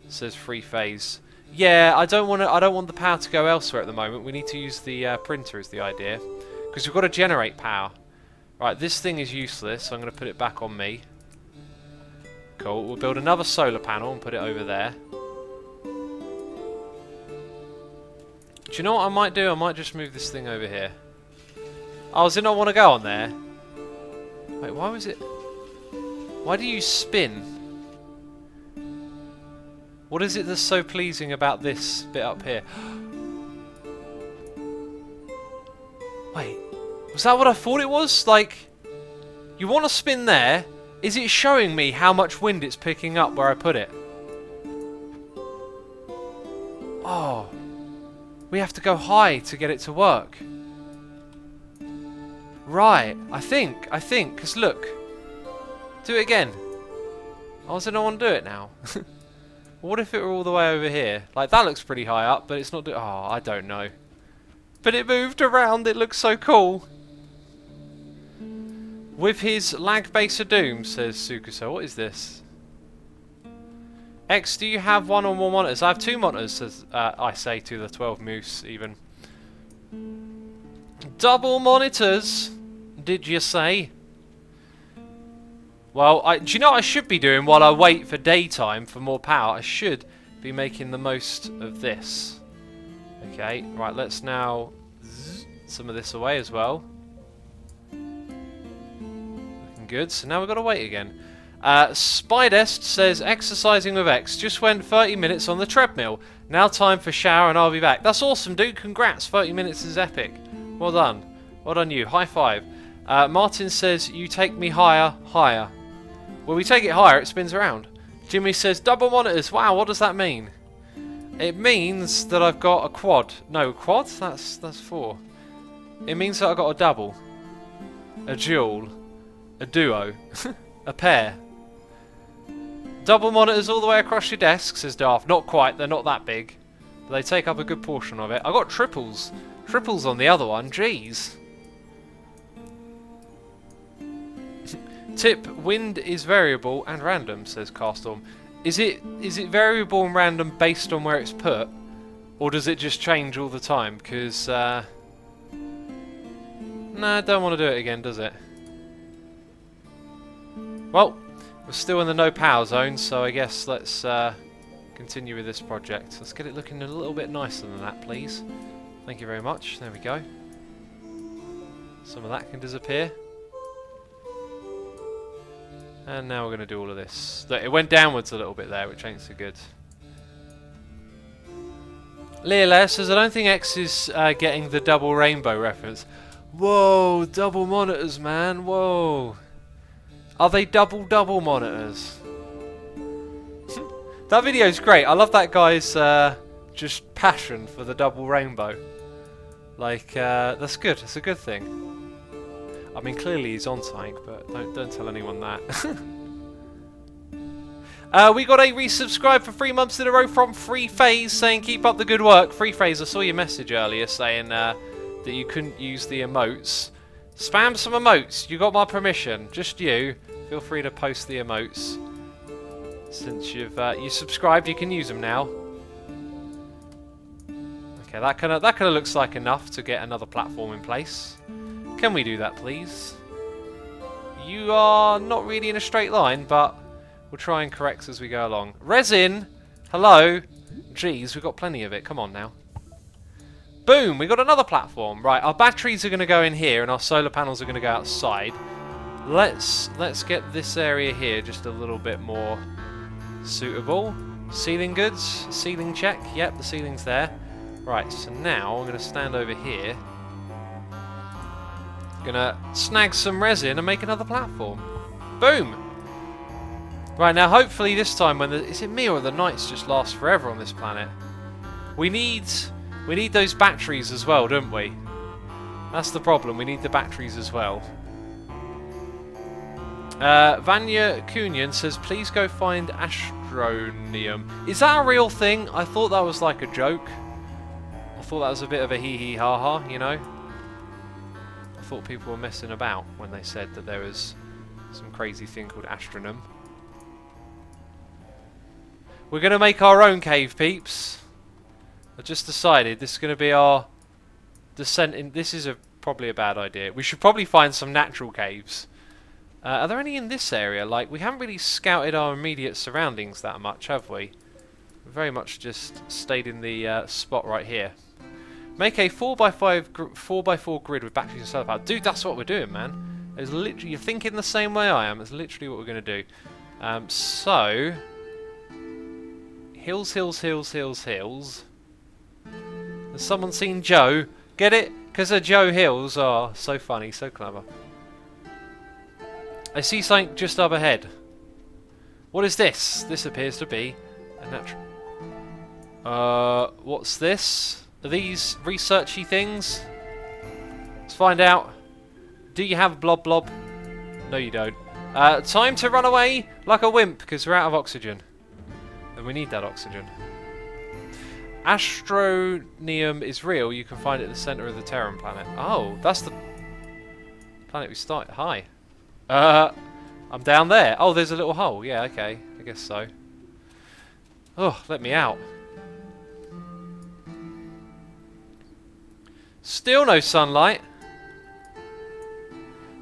says Free Phase. Yeah, I don't want the power to go elsewhere at the moment. We need to use the printer is the idea. Because we've got to generate power. Right, this thing is useless, so I'm going to put it back on me. Cool. We'll build another solar panel and put it over there. Do you know what I might do? I might just move this thing over here. Oh, does it not want to go on there? Wait, why was it... Why do you spin? What is it that's so pleasing about this bit up here? Wait, was that what I thought it was? Like, you want to spin there? Is it showing me how much wind it's picking up where I put it? Oh, we have to go high to get it to work. Right, I think, because look. Do it again. Oh, does it not want to do it now? What if it were all the way over here? Like, that looks pretty high up, but it's not doing... Oh, I don't know. But it moved around, it looks so cool. With his lag base of doom, says Sukuso. What is this? X, do you have one or more monitors? I have 2 monitors, says I say to the 12 Moose, even. Double monitors, did you say? Well, do you know what I should be doing while I wait for daytime for more power? I should be making the most of this. Okay, right, let's now zzz some of this away as well. Looking good, so now we've got to wait again. Spidest says, exercising with X, just went 30 minutes on the treadmill. Now time for shower and I'll be back. That's awesome, dude, congrats, 30 minutes is epic. Well done. Well done you, high five. Martin says, you take me higher, higher. Well, we take it higher, it spins around. Jimmy says, double monitors. Wow, what does that mean? It means that I've got a quad. No, quad? That's 4. It means that I've got a double. A dual. A duo. A pair. Double monitors all the way across your desk, says Darth. Not quite, they're not that big. But they take up a good portion of it. I got triples. Triples on the other one, jeez. Tip, wind is variable and random, says Carstorm. Is it variable and random based on where it's put? Or does it just change all the time? Because, nah, don't want to do it again, does it? Well, we're still in the no power zone, so I guess let's continue with this project. Let's get it looking a little bit nicer than that, please. Thank you very much. There we go. Some of that can disappear. And now we're going to do all of this. Look, it went downwards a little bit there, which ain't so good. Leela says, I don't think X is getting the double rainbow reference. Whoa, double monitors, man. Whoa. Are they double monitors? That video's great. I love that guy's just passion for the double rainbow. Like, that's good. It's a good thing. I mean, clearly he's on something, but don't tell anyone that. We got a resubscribe for 3 months in a row from Free Phase saying keep up the good work. Free Phase, I saw your message earlier saying that you couldn't use the emotes. Spam some emotes. You got my permission. Just you. Feel free to post the emotes. Since you subscribed, you can use them now. Okay, that kind of looks like enough to get another platform in place. Can we do that, please? You are not really in a straight line, but we'll try and correct as we go along. Resin, hello. Jeez, we've got plenty of it. Come on now. Boom, we got another platform. Right, our batteries are going to go in here, and our solar panels are going to go outside. Let's get this area here just a little bit more suitable. Ceiling goods, ceiling check. Yep, the ceiling's there. Right, so now I'm going to stand over here. Gonna snag some resin and make another platform. Boom! Right, now hopefully this time when is it me or the nights just last forever on this planet? We need those batteries as well, don't we? That's the problem, we need the batteries as well. Vanya Kunyan says, please go find Astroneer. Is that a real thing? I thought that was like a joke. I thought that was a bit of a hee-hee ha-ha, you know? I thought people were messing about when they said that there was some crazy thing called Astroneer. We're going to make our own cave, peeps. I just decided this is going to be our descent in... This is probably a bad idea. We should probably find some natural caves. Are there any in this area? Like, we haven't really scouted our immediate surroundings that much, have we? We've very much just stayed in the spot right here. Make a 4x4 grid with batteries and solar power. Dude, that's what we're doing, man. It's literally, you're thinking the same way I am. It's literally what we're going to do. So... Hills, hills, hills, hills, hills. Has someone seen Joe? Get it? Because of Joe Hills. Oh, so funny, so clever. I see something just up ahead. What is this? This appears to be a natural... what's this? Are these researchy things? Let's find out. Do you have blob blob? No, you don't. Time to run away like a wimp because we're out of oxygen. And we need that oxygen. Astroneer is real. You can find it at the centre of the Terran planet. Oh, that's the planet we started. Hi. I'm down there. Oh, there's a little hole. Yeah, okay. I guess so. Oh, let me out. Still no sunlight.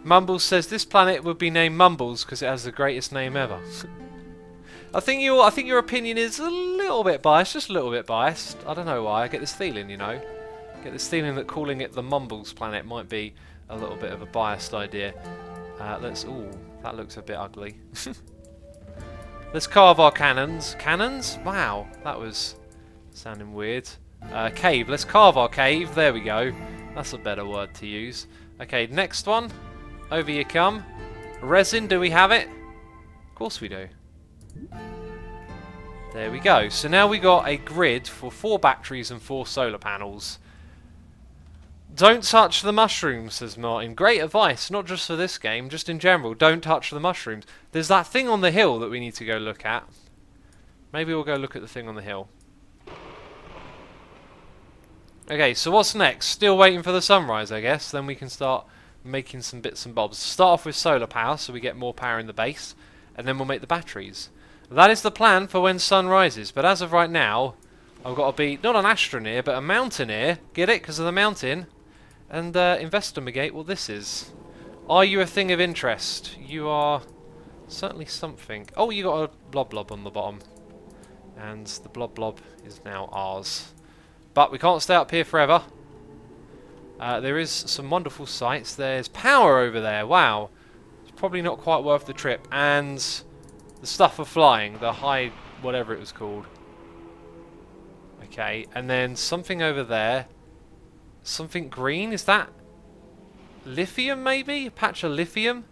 Mumbles says this planet would be named Mumbles because it has the greatest name ever. I think your opinion is a little bit biased, just a little bit biased. I don't know why. I get this feeling, you know. I get this feeling that calling it the Mumbles planet might be a little bit of a biased idea. Ooh, that looks a bit ugly. Let's carve our cannons. Cannons? Wow, that was sounding weird. Cave. Let's carve our cave. There we go. That's a better word to use. Okay, next one. Over you come. Resin, do we have it? Of course we do. There we go. So now we got a grid for 4 batteries and 4 solar panels. Don't touch the mushrooms, says Martin. Great advice, not just for this game, just in general. Don't touch the mushrooms. There's that thing on the hill that we need to go look at. Maybe we'll go look at the thing on the hill. Okay, so what's next? Still waiting for the sunrise, I guess. Then we can start making some bits and bobs. Start off with solar power, so we get more power in the base. And then we'll make the batteries. That is the plan for when sun rises. But as of right now, I've got to be not an astroneer, but a mountaineer. Get it? Because of the mountain. And investigate what this is. Are you a thing of interest? You are certainly something. Oh, you got a blob blob on the bottom. And the blob blob is now ours. But we can't stay up here forever. There is some wonderful sights. There's power over there. Wow. It's probably not quite worth the trip. And the stuff for flying. The high... whatever it was called. Okay. And then something over there. Something green. Is that lithium maybe? A patch of lithium?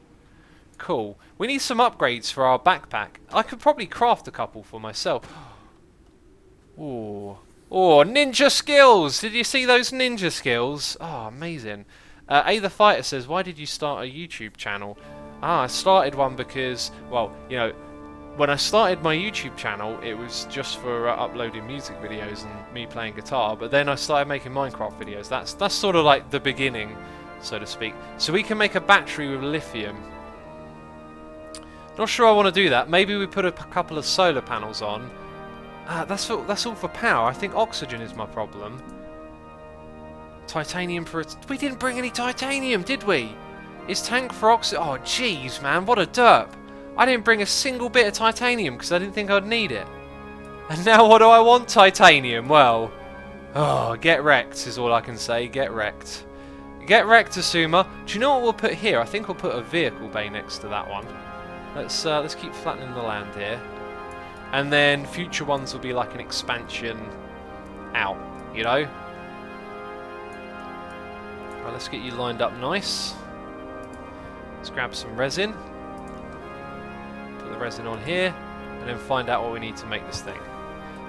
cool. We need some upgrades for our backpack. I could probably craft a couple for myself. Ooh. Oh, ninja skills! Did you see those ninja skills? Oh, amazing. A the Fighter says, why did you start a YouTube channel? I started one because, well, you know, when I started my YouTube channel, it was just for uploading music videos and me playing guitar, but then I started making Minecraft videos. That's sort of like the beginning, so to speak. So we can make a battery with lithium. Not sure I want to do that. Maybe we put a couple of solar panels on. That's all for power. I think oxygen is my problem. Titanium for it. We didn't bring any titanium, did we? Is tank for oxygen? Oh, jeez, man, what a derp. I didn't bring a single bit of titanium because I didn't think I'd need it. And now what do I want? Titanium. Well, oh, get wrecked is all I can say. Get wrecked. Get wrecked, Asuma. Do you know what we'll put here? I think we'll put a vehicle bay next to that one. Let's keep flattening the land here. And then future ones will be like an expansion out, you know? Right, let's get you lined up nice. Let's grab some resin. Put the resin on here. And then find out what we need to make this thing.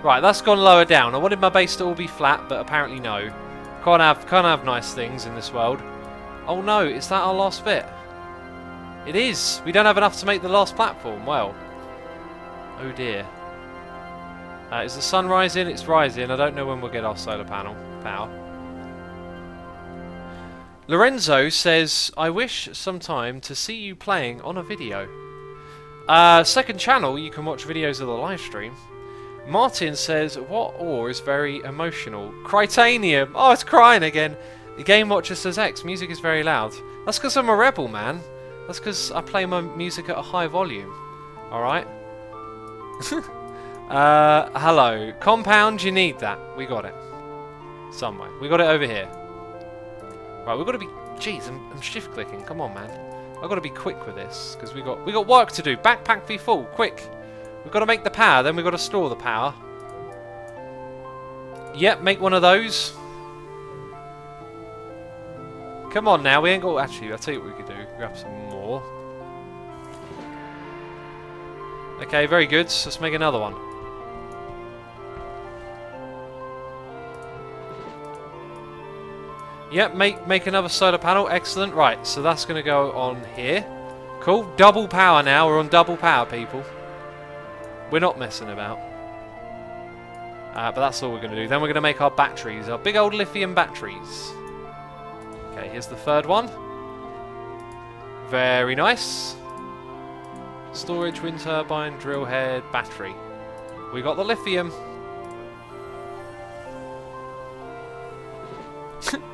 Right, that's gone lower down. I wanted my base to all be flat, but apparently no. Can't have nice things in this world. Oh no, is that our last bit? It is! We don't have enough to make the last platform. Well. Oh dear. Is the sun rising? It's rising. I don't know when we'll get our solar panel power. Lorenzo says, I wish sometime to see you playing on a video. Second channel, you can watch videos of the live stream. Martin says, what ore is very emotional? Critanium! Oh, it's crying again. The Game Watcher says, X, music is very loud. That's because I'm a rebel, man. That's because I play my music at a high volume. Alright? Hello. Compound, you need that. We got it. Somewhere. We got it over here. Right, we've got to be... Jeez, I'm shift clicking. Come on, man. I've got to be quick with this, because we got work to do. Backpack be full. Quick. We've got to make the power, then we've got to store the power. Yep, make one of those. Come on now, we ain't got... Actually, I'll tell you what we could do. Grab some more. Okay, very good. So let's make another one. Yep, make another solar panel. Excellent. Right, so that's going to go on here. Cool. Double power now. We're on double power, people. We're not messing about. But that's all we're going to do. Then we're going to make our batteries. Our big old lithium batteries. Okay, here's the third one. Very nice. Storage, wind turbine, drill head, battery. We got the lithium.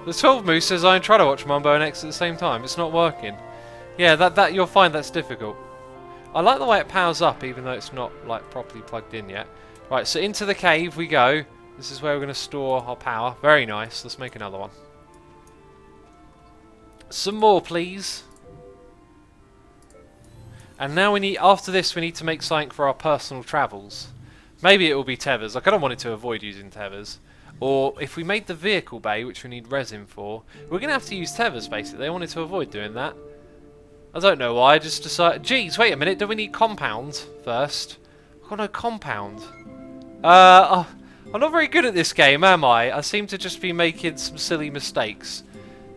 The 12 Moose says I'm trying to watch Mumbo and X at the same time. It's not working. Yeah, that you'll find that's difficult. I like the way it powers up, even though it's not like properly plugged in yet. Right, so into the cave we go. This is where we're going to store our power. Very nice. Let's make another one. Some more, please. And now we need, after this, we need to make something for our personal travels. Maybe it will be tethers. I kind of wanted to avoid using tethers. Or if we made the vehicle bay, which we need resin for, we're going to have to use tethers, basically. I wanted to avoid doing that. I don't know why, I just decided... Geez, wait a minute, do we need compound first? I've got no compound. I'm not very good at this game, am I? I seem to just be making some silly mistakes.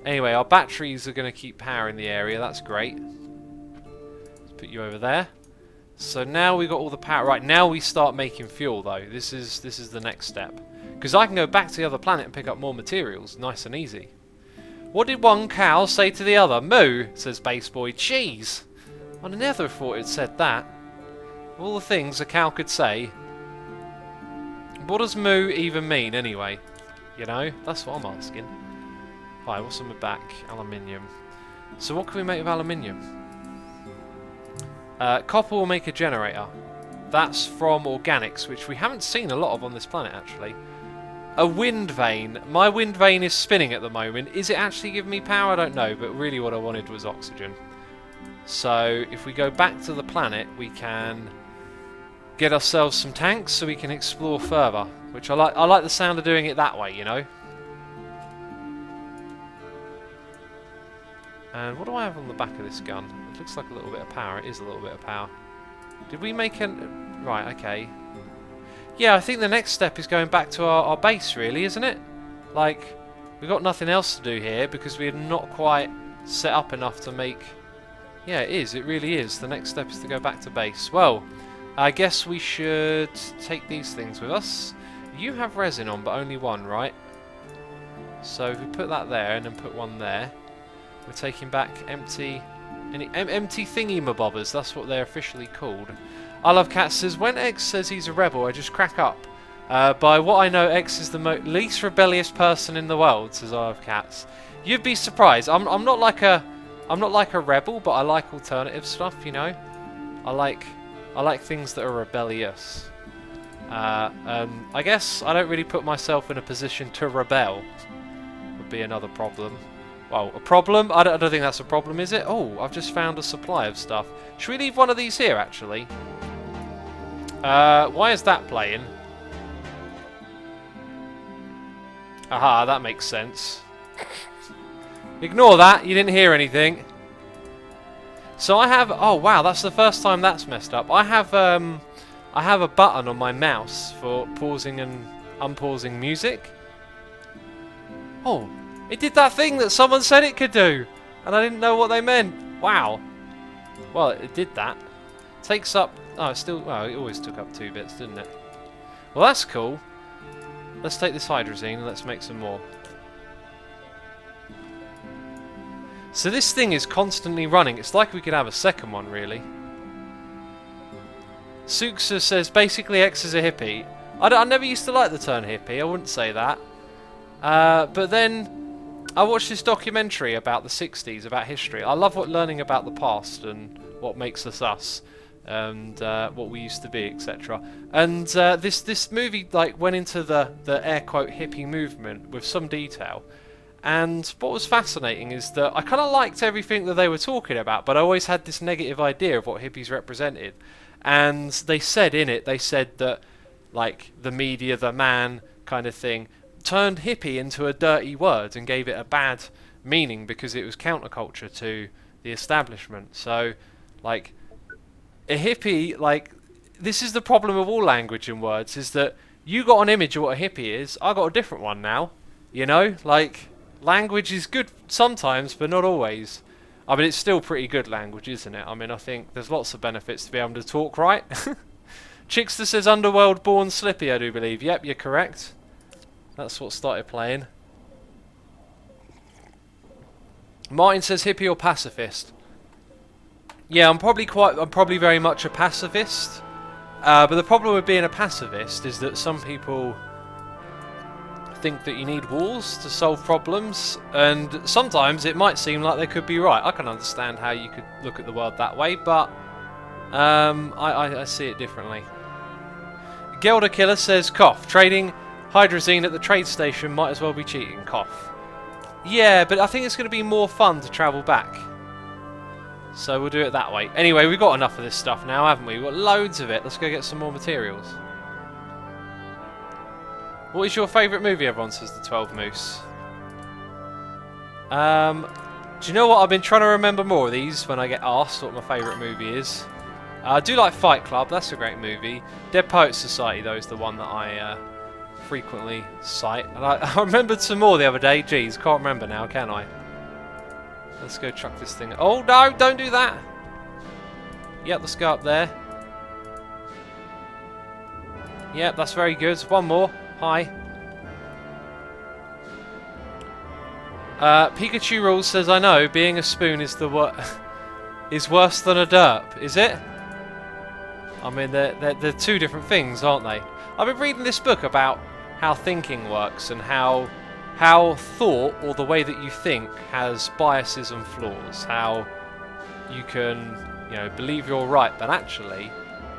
Anyway, our batteries are going to keep powering the area, that's great. Let's put you over there. So now we've got all the power. Right, now we start making fuel, though. This is the next step. Because I can go back to the other planet and pick up more materials, nice and easy. What did one cow say to the other? Moo, says Baseboy. Cheese! I never thought it said that. Of all the things a cow could say. What does moo even mean, anyway? You know, that's what I'm asking. Hi, what's on my back? Aluminium. So what can we make of aluminium? Copper will make a generator. That's from organics, which we haven't seen a lot of on this planet, actually. A wind vane. My wind vane is spinning at the moment. Is it actually giving me power? I don't know, but really what I wanted was oxygen. So if we go back to the planet, we can get ourselves some tanks so we can explore further. Which I like. I like the sound of doing it that way, you know. And what do I have on the back of this gun? looks like a little bit of power. It is a little bit of power. Did we make an... Right, okay. Yeah, I think the next step is going back to our base, really, isn't it? Like, we've got nothing else to do here because we're not quite set up enough to make... Yeah, it is. It really is. The next step is to go back to base. Well, I guess we should take these things with us. You have resin on, but only one, right? So if we put that there and then put one there, we're taking back empty thingy-mabobbers. That's what they're officially called. I Love Cats says, when X says he's a rebel, I just crack up. By what I know, X is the least rebellious person in the world, says I Love Cats. You'd be surprised. I'm not like a rebel, but I like alternative stuff, you know. I like things that are rebellious. I guess I don't really put myself in a position to rebel. Would be another problem. Well, a problem? I don't think that's a problem, is it? Oh, I've just found a supply of stuff. Should we leave one of these here, actually? Why is that playing? Aha, that makes sense. Ignore that, you didn't hear anything. So I have... Oh, wow, that's the first time that's messed up. I have a button on my mouse for pausing and unpausing music. Oh, it did that thing that someone said it could do, and I didn't know what they meant. Wow. Well, it did that. Takes up... Oh, it still... Well, it always took up 2 bits, didn't it? Well, that's cool. Let's take this hydrazine and let's make some more. So this thing is constantly running. It's like we could have a second one, really. Suxa says, basically X is a hippie. I never used to like the term hippie, I wouldn't say that. But then I watched this documentary about the 60s, about history. I love learning about the past and what makes us us. And what we used to be, etc. And this movie like went into the air quote hippie movement with some detail. And what was fascinating is that I kind of liked everything that they were talking about, but I always had this negative idea of what hippies represented. And they said in it, they said that like the media, the man kind of thing, turned hippie into a dirty word and gave it a bad meaning because it was counterculture to the establishment. So like a hippie, like, this is the problem of all language and words, is that you got an image of what a hippie is, I got a different one now, you know? Like, language is good sometimes, but not always. I mean, it's still pretty good language, isn't it? I mean, I think there's lots of benefits to be able to talk right. Chickster says, Underworld Born Slippy, I do believe. Yep, you're correct. That's what started playing. Martin says, hippie or pacifist? Yeah, I'm probably very much a pacifist. But the problem with being a pacifist is that some people think that you need wars to solve problems, and sometimes it might seem like they could be right. I can understand how you could look at the world that way, but I see it differently. Gelder Killer says, cough, trading hydrazine at the trade station might as well be cheating, cough. Yeah, but I think it's going to be more fun to travel back. So we'll do it that way. Anyway, we've got enough of this stuff now, haven't we? We've got loads of it. Let's go get some more materials. What is your favourite movie, everyone, says the 12 Moose. Do you know what? I've been trying to remember more of these when I get asked what my favourite movie is. I do like Fight Club. That's a great movie. Dead Poets Society, though, is the one that I frequently cite. And I remembered some more the other day. Jeez, can't remember now, can I? Let's go chuck this thing. Oh, no, don't do that. Yep, let's go up there. Yep, that's very good. One more. Hi. Pikachu Rules says, I know, being a spoon is is worse than a derp. Is it? I mean, they're two different things, aren't they? I've been reading this book about how thinking works and how thought, or the way that you think, has biases and flaws. How you can, you know, believe you're right, but actually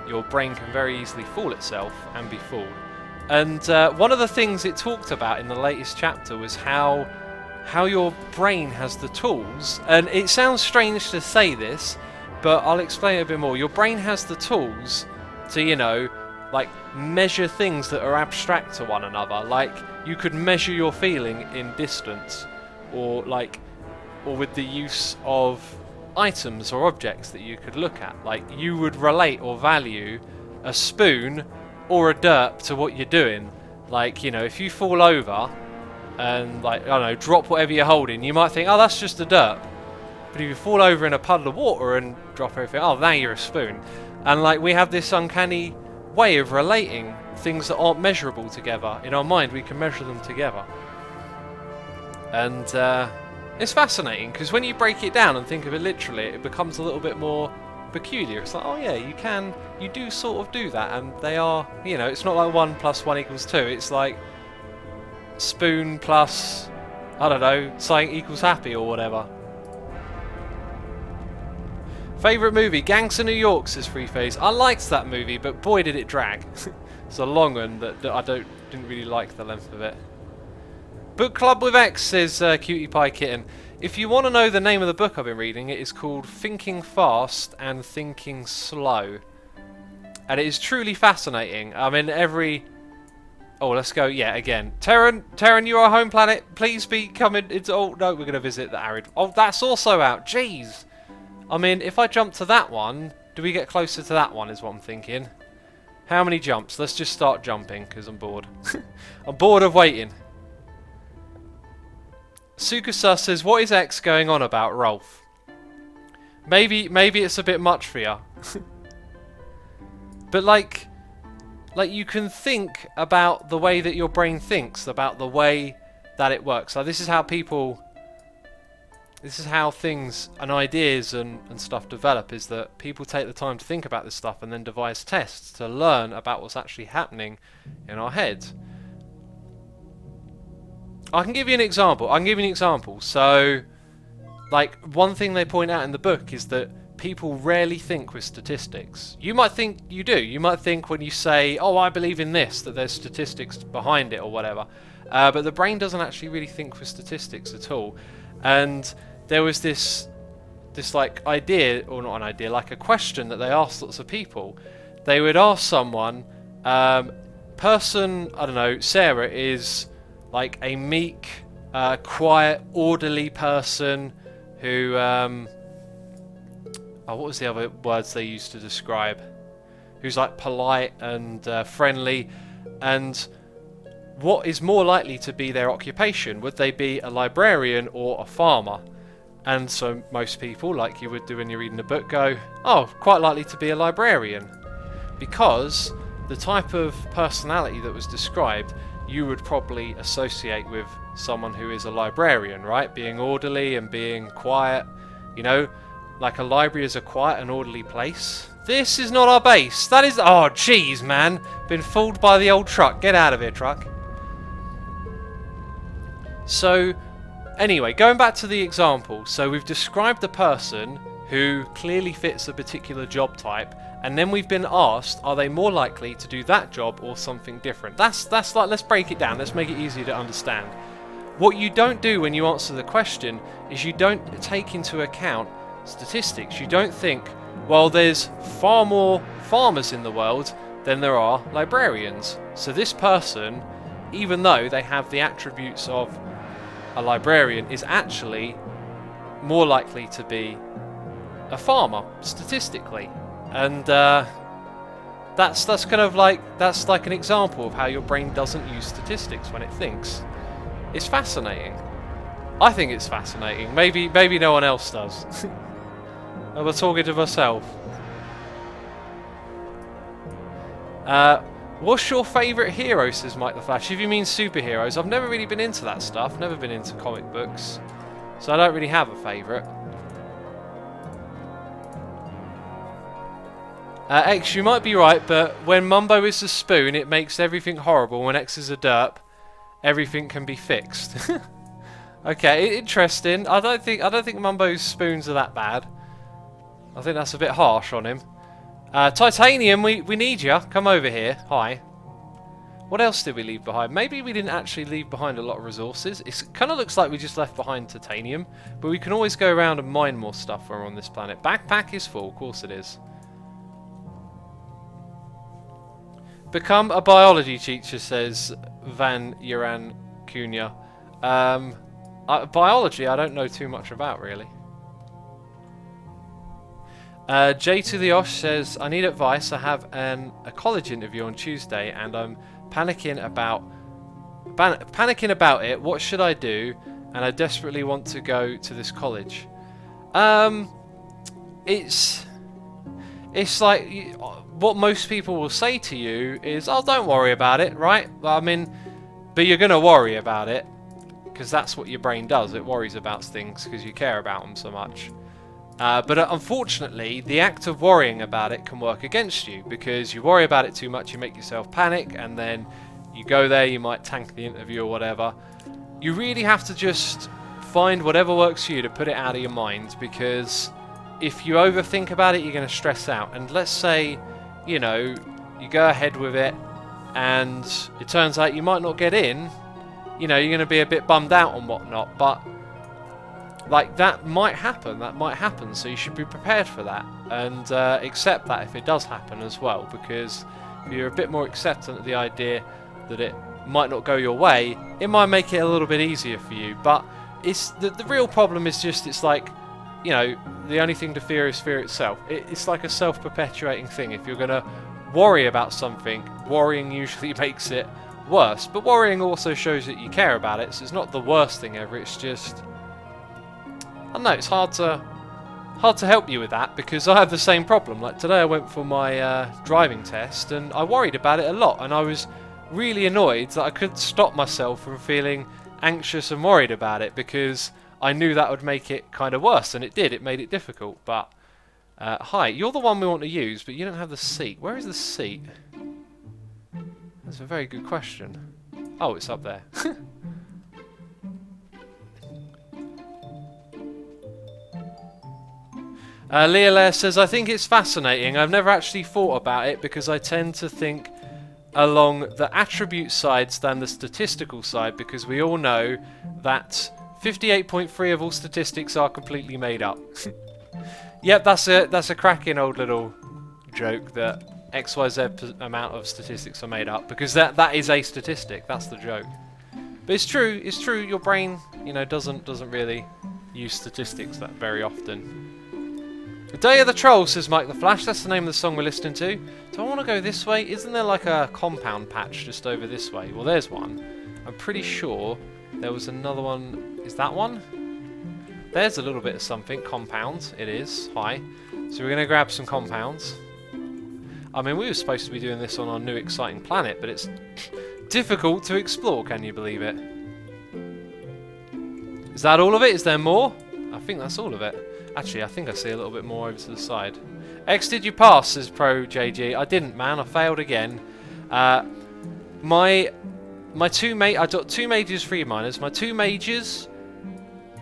your brain can very easily fool itself and be fooled. And one of the things it talked about in the latest chapter was how your brain has the tools, and it sounds strange to say this, but I'll explain it a bit more. Your brain has the tools to, you know, like measure things that are abstract to one another. Like you could measure your feeling in distance, or with the use of items or objects that you could look at. Like, you would relate or value a spoon or a derp to what you're doing. Like, you know, if you fall over and, like, I don't know, drop whatever you're holding, you might think, oh, that's just a derp. But if you fall over in a puddle of water and drop everything, oh, now you're a spoon. And, like, we have this uncanny way of relating things that aren't measurable together. In our mind, we can measure them together. And it's fascinating, because when you break it down and think of it literally, it becomes a little bit more peculiar. It's like, oh yeah, you do sort of do that, and they are, you know, it's not like 1 + 1 = 2. It's like spoon plus, I don't know, something equals happy or whatever. Favourite movie? Gangs of New York, says Free Phase. I liked that movie, but boy did it drag. It's a long one that I didn't really like the length of it. Book Club with X, says Cutie Pie Kitten. If you want to know the name of the book I've been reading, it is called Thinking Fast and Thinking Slow. And it is truly fascinating. I mean, oh, let's go, yeah, again. Terran, you are a home planet. Please be coming. Oh, no, we're going to visit the Arid. Oh, that's also out. Jeez. I mean, if I jump to that one, do we get closer to that one, is what I'm thinking. How many jumps? Let's just start jumping, because I'm bored. I'm bored of waiting. Sukusa says, what is X going on about, Rolf? Maybe it's a bit much for you. But like you can think about the way that your brain thinks, about the way that it works. Like, this is how things and ideas and stuff develop, is that people take the time to think about this stuff and then devise tests to learn about what's actually happening in our heads. I can give you an example. So, like, one thing they point out in the book is that people rarely think with statistics. You might think you do. You might think when you say, oh, I believe in this, that there's statistics behind it or whatever. But the brain doesn't actually really think with statistics at all. And there was this like idea, or not an idea, like a question that they asked lots of people. They would ask someone, person, I don't know, Sarah is like a meek, quiet, orderly person who, what was the other words they used to describe? Who's like polite and friendly, and what is more likely to be their occupation? Would they be a librarian or a farmer? And so most people, like you would do when you're reading a book, go, oh, quite likely to be a librarian. Because the type of personality that was described, you would probably associate with someone who is a librarian, right? Being orderly and being quiet. You know, like a library is a quiet and orderly place. This is not our base. That is... Oh, jeez, man. Been fooled by the old truck. Get out of here, truck. So, anyway, going back to the example. So we've described a person who clearly fits a particular job type, and then we've been asked, are they more likely to do that job or something different? That's like, let's break it down. Let's make it easier to understand. What you don't do when you answer the question is you don't take into account statistics. You don't think, well, there's far more farmers in the world than there are librarians. So this person, even though they have the attributes of a librarian, is actually more likely to be a farmer, statistically. And that's kind of like, that's like an example of how your brain doesn't use statistics when it thinks. It's fascinating. I think it's fascinating. Maybe no one else does. And we're talking to myself. What's your favourite hero, says Mike the Flash? If you mean superheroes, I've never really been into that stuff. Never been into comic books. So I don't really have a favourite. X, you might be right, but when Mumbo is a spoon, it makes everything horrible. When X is a derp, everything can be fixed. Okay, interesting. I don't think Mumbo's spoons are that bad. I think that's a bit harsh on him. Titanium, we need you. Come over here. Hi. What else did we leave behind? Maybe we didn't actually leave behind a lot of resources. It kind of looks like we just left behind titanium, but we can always go around and mine more stuff when we're on this planet. Backpack is full, of course it is. Become a biology teacher, says Van Uran Cunha. Biology, I don't know too much about, really. J to the Osh says, I need advice. I have a college interview on Tuesday and I'm panicking about it. What should I do? And I desperately want to go to this college. It's like what most people will say to you is, oh, don't worry about it, right? I mean, but you're going to worry about it because that's what your brain does. It worries about things because you care about them so much. But unfortunately, the act of worrying about it can work against you because you worry about it too much, you make yourself panic, and then you go there, you might tank the interview or whatever. You really have to just find whatever works for you to put it out of your mind, because if you overthink about it, you're going to stress out. And let's say, you know, you go ahead with it and it turns out you might not get in, you know, you're going to be a bit bummed out and whatnot, but like that might happen, so you should be prepared for that and accept that if it does happen as well, because if you're a bit more acceptant of the idea that it might not go your way, it might make it a little bit easier for you. But it's the real problem is just, it's like, you know, the only thing to fear is fear itself. It's like a self-perpetuating thing. If you're going to worry about something, worrying usually makes it worse. But worrying also shows that you care about it, so it's not the worst thing ever. It's just, I don't know, it's hard to help you with that, because I have the same problem. Like today I went for my driving test and I worried about it a lot, and I was really annoyed that I couldn't stop myself from feeling anxious and worried about it, because I knew that would make it kind of worse, and it did. It made it difficult. But hi, you're the one we want to use, but you don't have the seat. Where is the seat? That's a very good question. Oh, it's up there. Leah says, I think it's fascinating. I've never actually thought about it because I tend to think along the attribute sides than the statistical side, because we all know that 58.3 of all statistics are completely made up. Yep, that's a cracking old little joke that XYZ amount of statistics are made up, because that is a statistic. That's the joke. But it's true. It's true. Your brain, you know, doesn't really use statistics that very often. The Day of the Troll, says Mike the Flash. That's the name of the song we're listening to. Do I want to go this way? Isn't there like a compound patch just over this way? Well, there's one. I'm pretty sure there was another one. Is that one? There's a little bit of something. Compound. It is. Hi. So we're going to grab some compounds. I mean, we were supposed to be doing this on our new exciting planet, but it's difficult to explore. Can you believe it? Is that all of it? Is there more? I think that's all of it. Actually, I think I see a little bit more over to the side. X, did you pass, says Pro JG. I didn't, man. I failed again. My two I got 2 majors, 3 minors. My 2 majors,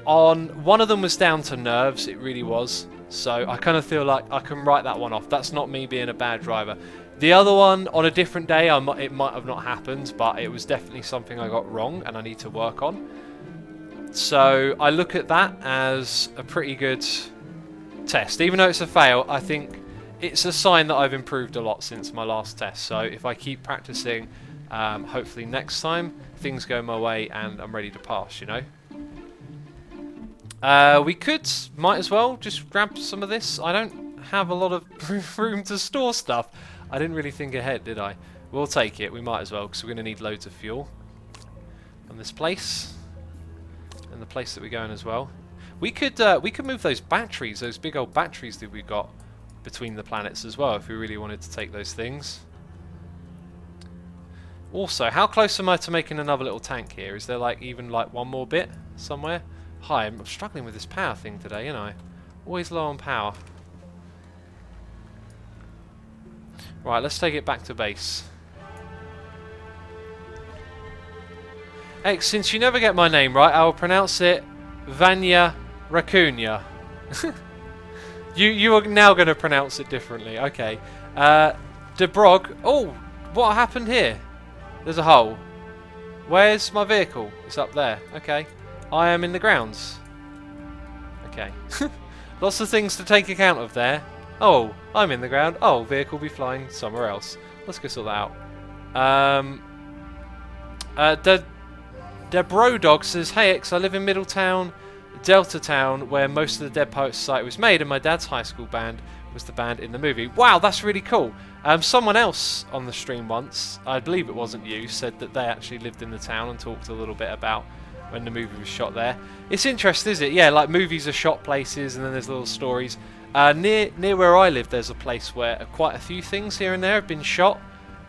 one of them was down to nerves. It really was. So I kind of feel like I can write that one off. That's not me being a bad driver. The other one, on a different day, it might have not happened, but it was definitely something I got wrong and I need to work on. So I look at that as a pretty good test. Even though it's a fail, I think it's a sign that I've improved a lot since my last test. So if I keep practicing, hopefully next time things go my way and I'm ready to pass, you know. Might as well just grab some of this. I don't have a lot of room to store stuff. I didn't really think ahead, did I? We'll take it. We might as well, because we're going to need loads of fuel. And this place. And the place that we're going as well. We could move those batteries, those big old batteries that we got between the planets as well, if we really wanted to take those things. Also, how close am I to making another little tank here? Is there like even like one more bit somewhere? Hi, I'm struggling with this power thing today, you know. Always low on power. Right, let's take it back to base. X, since you never get my name right, I will pronounce it Vanya Racunia. You are now going to pronounce it differently. Okay. Debrog. Oh, what happened here? There's a hole. Where's my vehicle? It's up there. Okay. I am in the grounds. Okay. Lots of things to take account of there. Oh, I'm in the ground. Oh, vehicle will be flying somewhere else. Let's go sort that out. Debrodog says, hey X, I live in Middletown, Delta Town, where most of the Dead Poets Society was made, and my dad's high school band was the band in the movie. Wow, that's really cool. Someone else on the stream once, I believe it wasn't you, said that they actually lived in the town and talked a little bit about when the movie was shot there. It's interesting, is it? Yeah, like movies are shot places and then there's little stories. Near where I live, there's a place where quite a few things here and there have been shot,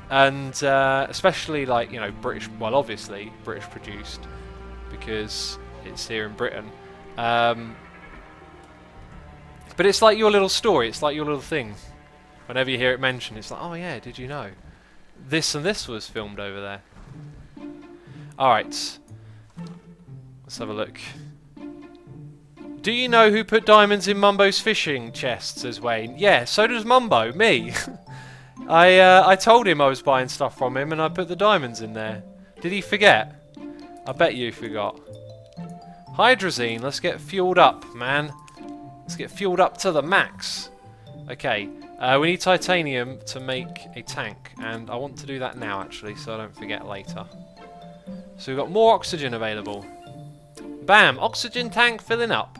and especially like, you know, British, well obviously British produced because it's here in Britain. But it's like your little story, it's like your little thing. Whenever you hear it mentioned, it's like, oh yeah, did you know? This and this was filmed over there. Alright. Let's have a look. Do you know who put diamonds in Mumbo's fishing chest, says Wayne? Yeah, so does Mumbo, me. I told him I was buying stuff from him and I put the diamonds in there. Did he forget? I bet you forgot. Hydrazine, let's get fueled up, man. Let's get fueled up to the max. Okay, we need titanium to make a tank, and I want to do that now actually, so I don't forget later. So we've got more oxygen available. Bam! Oxygen tank filling up.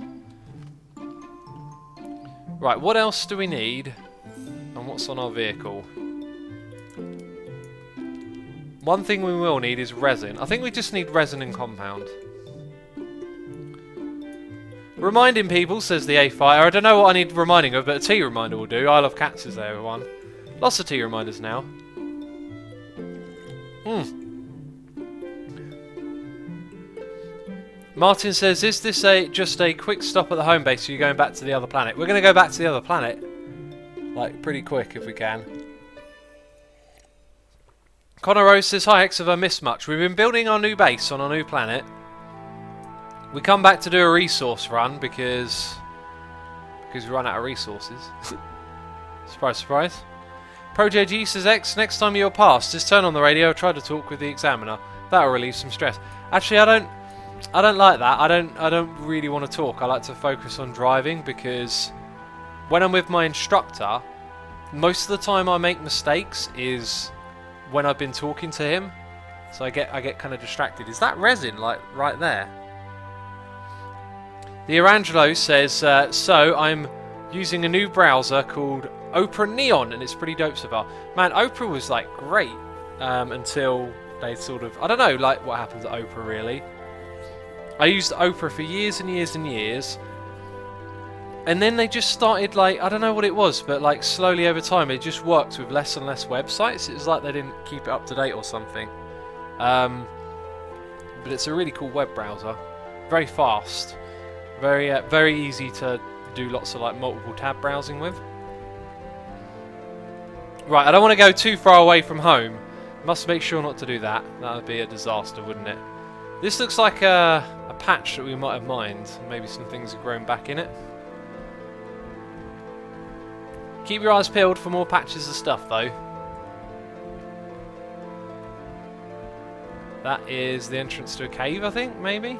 Right, what else do we need? And what's on our vehicle? One thing we will need is resin. I think we just need resin and compound. Reminding people, says the A-Fighter. I don't know what I need reminding of, but a tea reminder will do. I love cats, is there, everyone? Lots of tea reminders now. Martin says, is this just a quick stop at the home base, or are you going back to the other planet? We're going to go back to the other planet. Like, pretty quick if we can. Connor Rose says, hi X, have I missed much? We've been building our new base on our new planet. We come back to do a resource run because we run out of resources. Surprise, surprise. ProJG says, X, next time you're past, just turn on the radio, try to talk with the examiner. That'll relieve some stress. Actually, I don't like that. I don't really want to talk. I like to focus on driving because when I'm with my instructor, most of the time I make mistakes is when I've been talking to him. So I get kind of distracted. Is that resin like right there? The Arangelo says, so I'm using a new browser called Opera Neon, and it's pretty dope so far. Man, Opera was like great until they sort of, I don't know, like what happens at Opera really. I used Opera for years and years and years, and then they just started like, I don't know what it was, but like slowly over time it just worked with less and less websites. It was like they didn't keep it up to date or something. But it's a really cool web browser, very fast. Very easy to do lots of like multiple tab browsing with. Right, I don't want to go too far away from home. Must make sure not to do that. That would be a disaster, wouldn't it? This looks like a patch that we might have mined. Maybe some things have grown back in it. Keep your eyes peeled for more patches of stuff, though. That is the entrance to a cave, I think, maybe?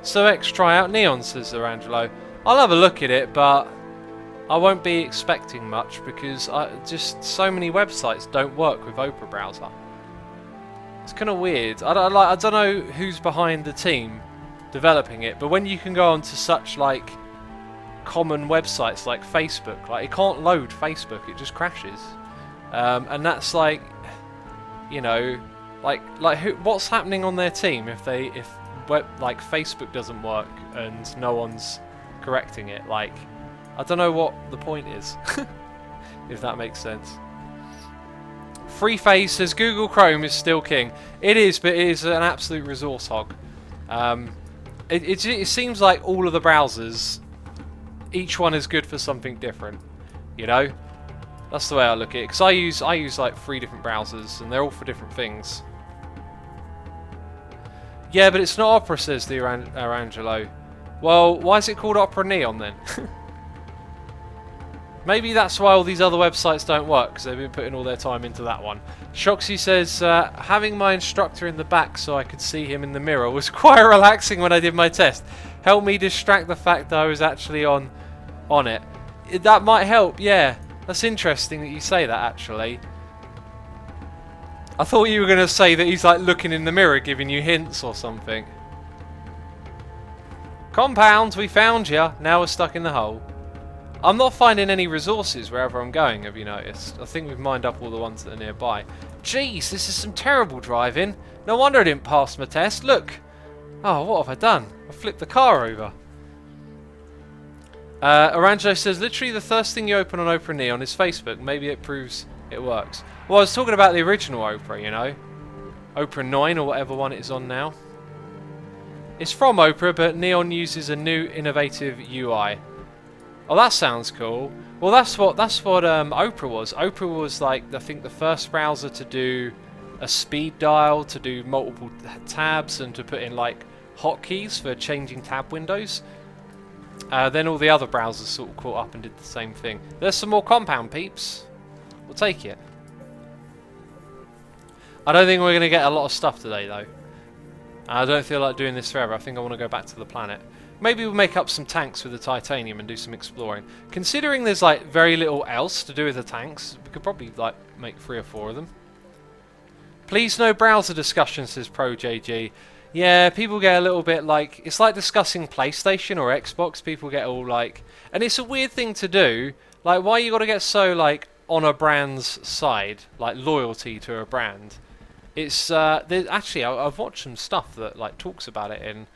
So X, try out Neon, says Arangelo. I'll have a look at it, but I won't be expecting much because just so many websites don't work with Opera browser. It's kind of weird. I don't know who's behind the team developing it, but when you can go onto such like common websites like Facebook, like it can't load Facebook, it just crashes. And that's like, you know, like what's happening on their team if like Facebook doesn't work and no one's correcting it? Like, I don't know what the point is. If that makes sense. Free Phase says Google Chrome is still king. It is, but it is an absolute resource hog. It seems like all of the browsers, each one is good for something different. You know, that's the way I look at it. Because I use like 3 different browsers and they're all for different things. Yeah, but it's not Opera, says the Arangelo. Well, why is it called Opera Neon then? Maybe that's why all these other websites don't work, because they've been putting all their time into that one. Shoxy says, having my instructor in the back so I could see him in the mirror was quite relaxing when I did my test. Helped me distract the fact that I was actually on it. That might help, yeah. That's interesting that you say that, actually. I thought you were going to say that he's like looking in the mirror giving you hints or something. Compound, we found you. Now we're stuck in the hole. I'm not finding any resources wherever I'm going, have you noticed? I think we've mined up all the ones that are nearby. Jeez, this is some terrible driving. No wonder I didn't pass my test. Look. Oh, what have I done? I flipped the car over. Orangelo says, literally the first thing you open on Opera Neon is Facebook. Maybe it proves it works. Well, I was talking about the original Opera, you know. Opera 9 or whatever one it is on now. It's from Opera, but Neon uses a new innovative UI. Oh, that sounds cool. Well, that's what Opera was. Opera was like, I think, the first browser to do a speed dial, to do multiple tabs, and to put in like hotkeys for changing tab windows. Then all the other browsers sort of caught up and did the same thing. There's some more compound, peeps. We'll take it. I don't think we're going to get a lot of stuff today, though. I don't feel like doing this forever. I think I want to go back to the planet. Maybe we'll make up some tanks with the titanium and do some exploring. Considering there's like very little else to do with the tanks, we could probably like make 3 or 4 of them. Please no browser discussion, says ProJG. Yeah, people get a little bit like, it's like discussing PlayStation or Xbox. People get all like, and it's a weird thing to do. Like, why you got to get so like on a brand's side, like loyalty to a brand? It's actually I've watched some stuff that like talks about it in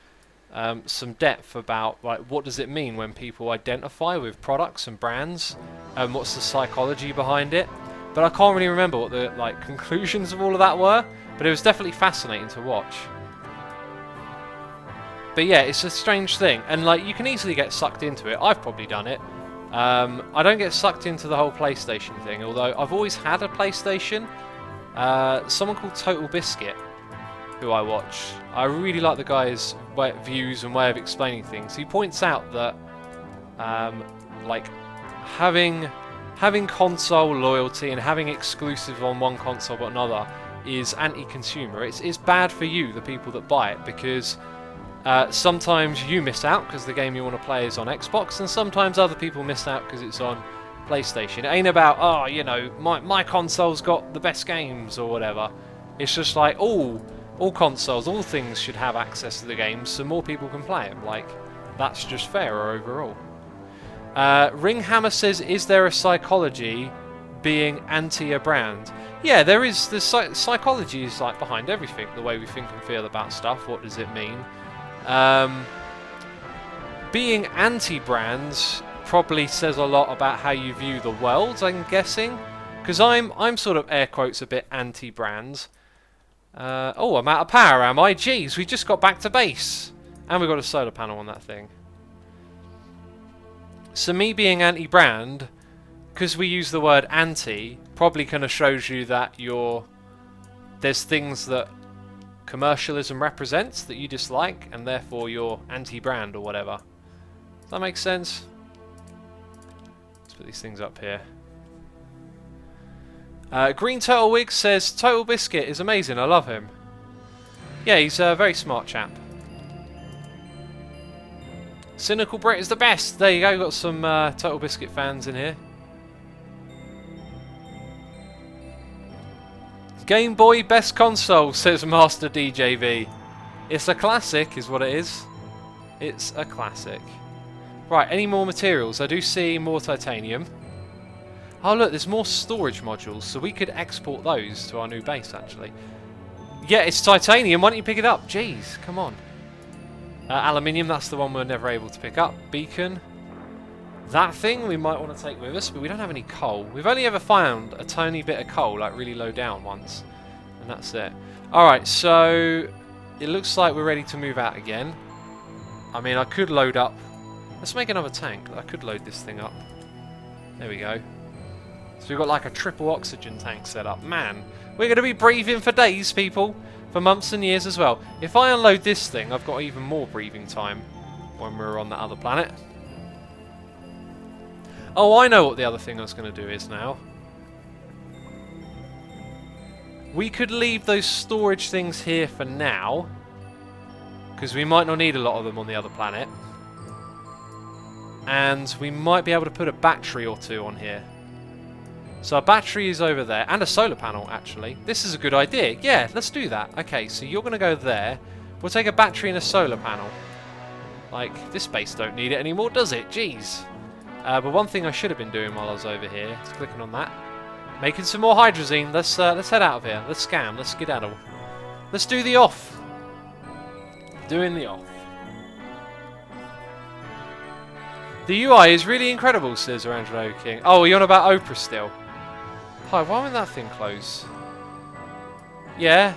some depth about like what does it mean when people identify with products and brands, and what's the psychology behind it. But I can't really remember what the like conclusions of all of that were. But it was definitely fascinating to watch. But yeah, it's a strange thing, and like you can easily get sucked into it. I've probably done it. I don't get sucked into the whole PlayStation thing, although I've always had a PlayStation. Someone called Total Biscuit, who I watch. I really like the guy's views and way of explaining things. He points out that like having console loyalty and having exclusive on one console but another is anti-consumer. It's bad for you, the people that buy it, because sometimes you miss out because the game you want to play is on Xbox, and sometimes other people miss out because it's on PlayStation. It ain't about, oh, you know, my console's got the best games or whatever. It's just like, all consoles, all things should have access to the games so more people can play them. Like, that's just fairer overall. Ringhammer says, is there a psychology being anti a brand? Yeah, there is. The psychology is like behind everything. The way we think and feel about stuff. What does it mean? Being anti-brands probably says a lot about how you view the world, I'm guessing, because I'm sort of air quotes a bit anti-brands. Oh, I'm out of power, am I? Jeez, we just got back to base, and we got a solar panel on that thing. So me being anti-brand, because we use the word anti, probably kind of shows you that there's things that commercialism represents that you dislike, and therefore you're anti-brand or whatever. Does that make sense? Let's put these things up here. Green Turtle Wig says, Total Biscuit is amazing, I love him. Yeah, he's a very smart chap. Cynical Brit is the best. There you go, got some Total Biscuit fans in here. Game Boy best console, says Master DJV. It's a classic, is what it is. It's a classic. Right, any more materials? I do see more titanium. Oh look, there's more storage modules, so we could export those to our new base, actually. Yeah, it's titanium, why don't you pick it up? Jeez, come on. Aluminium, that's the one we're never able to pick up. Beacon. That thing we might want to take with us, but we don't have any coal. We've only ever found a tiny bit of coal, like really low down once. And that's it. Alright, so it looks like we're ready to move out again. I mean, I could load up. Let's make another tank. I could load this thing up. There we go. So we've got like a triple oxygen tank set up. Man, we're going to be breathing for days, people. For months and years as well. If I unload this thing, I've got even more breathing time when we're on that other planet. Oh, I know what the other thing I was going to do is now. We could leave those storage things here for now, because we might not need a lot of them on the other planet. And we might be able to put a battery or two on here. So a battery is over there, and a solar panel, actually. This is a good idea. Yeah, let's do that. Okay, so you're going to go there. We'll take a battery and a solar panel. Like, this base don't need it anymore, does it? Jeez. But one thing I should have been doing while I was over here is clicking on that. Making some more hydrazine. Let's head out of here. Let's scam. Let's skedaddle. Let's do the off. Doing the off. The UI is really incredible, says Angelo King. Oh, you're on about Oprah still. Hi, why won't that thing close? Yeah.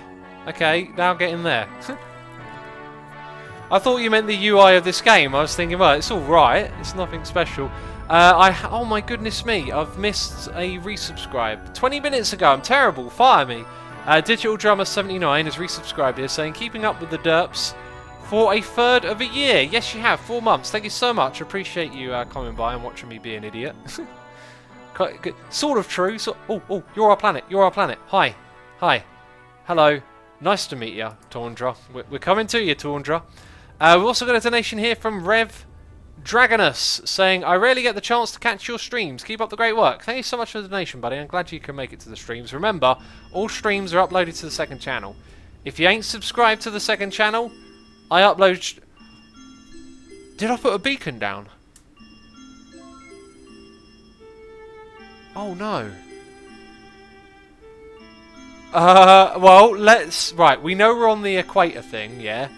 Okay, now get in there. I thought you meant the UI of this game. I was thinking, well, it's alright. It's nothing special. Oh my goodness me, I've missed a resubscribe. 20 minutes ago, I'm terrible, fire me. Digital Drummer 79 has resubscribed here saying, keeping up with the derps for a third of a year. Yes, you have, 4 months. Thank you so much. Appreciate you coming by and watching me be an idiot. Sort of true. Oh, you're our planet. You're our planet. Hi. Hi. Hello. Nice to meet you, Tundra. We're coming to you, Tundra. We've also got a donation here from Rev Dragonus saying, I rarely get the chance to catch your streams. Keep up the great work. Thank you so much for the donation, buddy. I'm glad you can make it to the streams. Remember, all streams are uploaded to the second channel. If you ain't subscribed to the second channel, I upload... Did I put a beacon down? Oh no. Well, let's... Right, we know we're on the equator thing, yeah?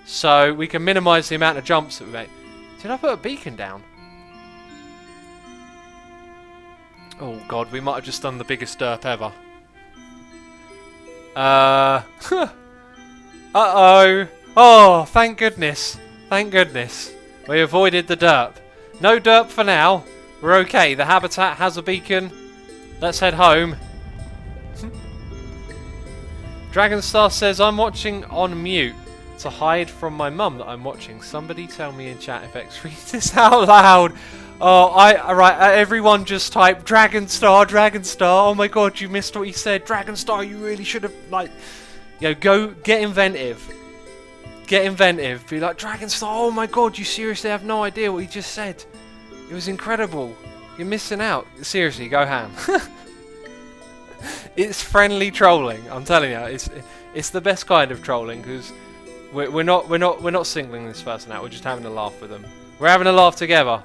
So we can minimise the amount of jumps that we make. Did I put a beacon down? Oh god, we might have just done the biggest derp ever. Uh-oh. Oh, thank goodness. Thank goodness. We avoided the derp. No derp for now. We're okay. The habitat has a beacon. Let's head home. Dragonstar says, I'm watching on mute to hide from my mum that I'm watching. Somebody tell me in chat if X reads this out loud. Oh, right, everyone just type Dragonstar, Dragonstar. Oh my god, you missed what he said. Dragonstar, you really should have, like, go get inventive. Get inventive. Be like, Dragonstar, oh my god, you seriously have no idea what he just said. It was incredible. You're missing out. Seriously, go ham. It's friendly trolling. I'm telling you, it's the best kind of trolling because we're not singling this person out. We're just having a laugh with them. We're having a laugh together.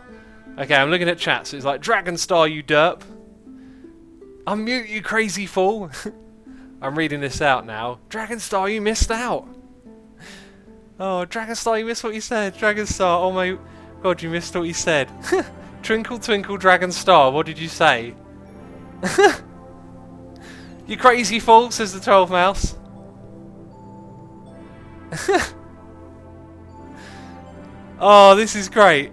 Okay, I'm looking at chat. So it's like Dragonstar, you derp. Unmute, you crazy fool. I'm reading this out now. Dragonstar, you missed out. Oh, Dragonstar, you missed what you said. Dragonstar, oh my god, you missed what you said. Twinkle, twinkle, Dragonstar, what did you say? You crazy fool, says the 12 mouse. Oh, this is great.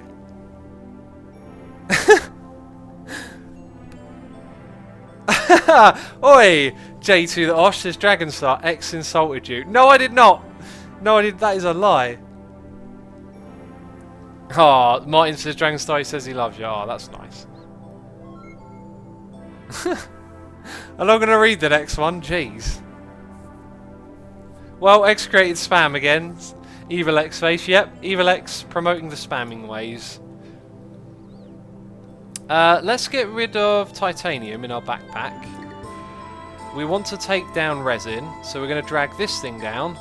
Oi! J2 the Osh says Dragonstar, X insulted you. No, I did not. No, I did. That is a lie. Oh, Martin says Dragonstar, he says he loves you. Oh, that's nice. I'm not going to read the next one. Jeez. Well, X created spam again. Evil X face. Yep, Evil X promoting the spamming ways. Let's get rid of titanium in our backpack. We want to take down resin, so we're going to drag this thing down.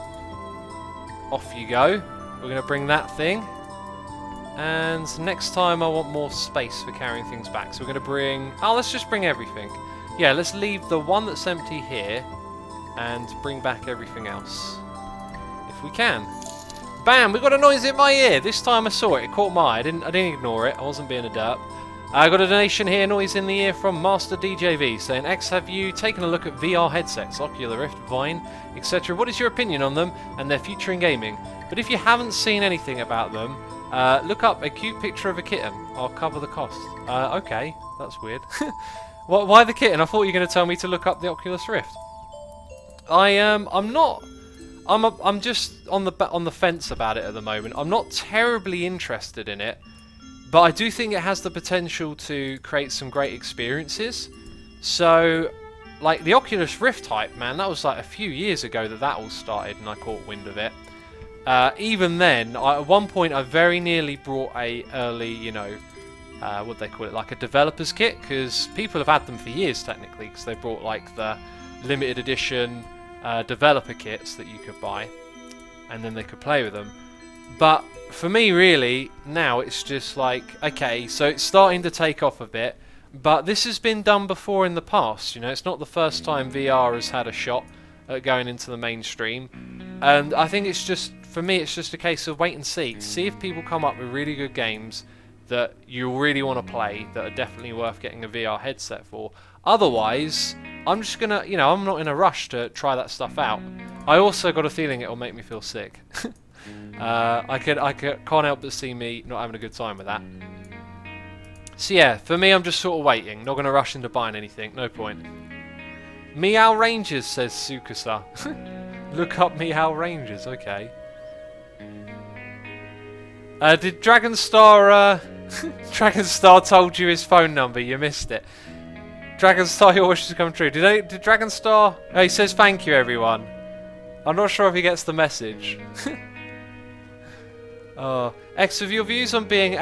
Off you go. We're going to bring that thing. And next time I want more space for carrying things back. So we're going to bring... Oh, let's just bring everything. Yeah, let's leave the one that's empty here and bring back everything else. If we can. Bam! We got a noise in my ear. This time I saw it. It caught my eye. I didn't ignore it. I wasn't being a derp. I got a donation here, noise in the ear from Master DJV, saying, X, have you taken a look at VR headsets, Oculus Rift, Vine, etc.? What is your opinion on them and their future in gaming? But if you haven't seen anything about them, look up a cute picture of a kitten. I'll cover the cost. Okay, that's weird. Why the kitten? I thought you were going to tell me to look up the Oculus Rift. I'm not. I'm just on the fence about it at the moment. I'm not terribly interested in it. But I do think it has the potential to create some great experiences. So, like the Oculus Rift hype, man, that was like a few years ago that all started and I caught wind of it. Even then, at one point I very nearly brought a early, you know, what do they call it, like a developer's kit, because people have had them for years technically, because they brought like the limited edition developer kits that you could buy, and then they could play with them. But for me, really, now it's just like, okay, so it's starting to take off a bit, but this has been done before in the past, you know, it's not the first time VR has had a shot at going into the mainstream, and I think it's just, for me, it's just a case of wait and see if people come up with really good games that you really want to play, that are definitely worth getting a VR headset for. Otherwise, I'm just gonna, you know, I'm not in a rush to try that stuff out. I also got a feeling it'll make me feel sick. I can't help but see me not having a good time with that. So yeah, for me, I'm just sort of waiting. Not going to rush into buying anything. No point. Meow Rangers, says Sukasa. Look up Meow Rangers. Okay. Did Dragonstar... Dragonstar told you his phone number. You missed it. Dragonstar, your wish has come true. Did Dragonstar... Oh, he says thank you, everyone. I'm not sure if he gets the message. X, with your views on being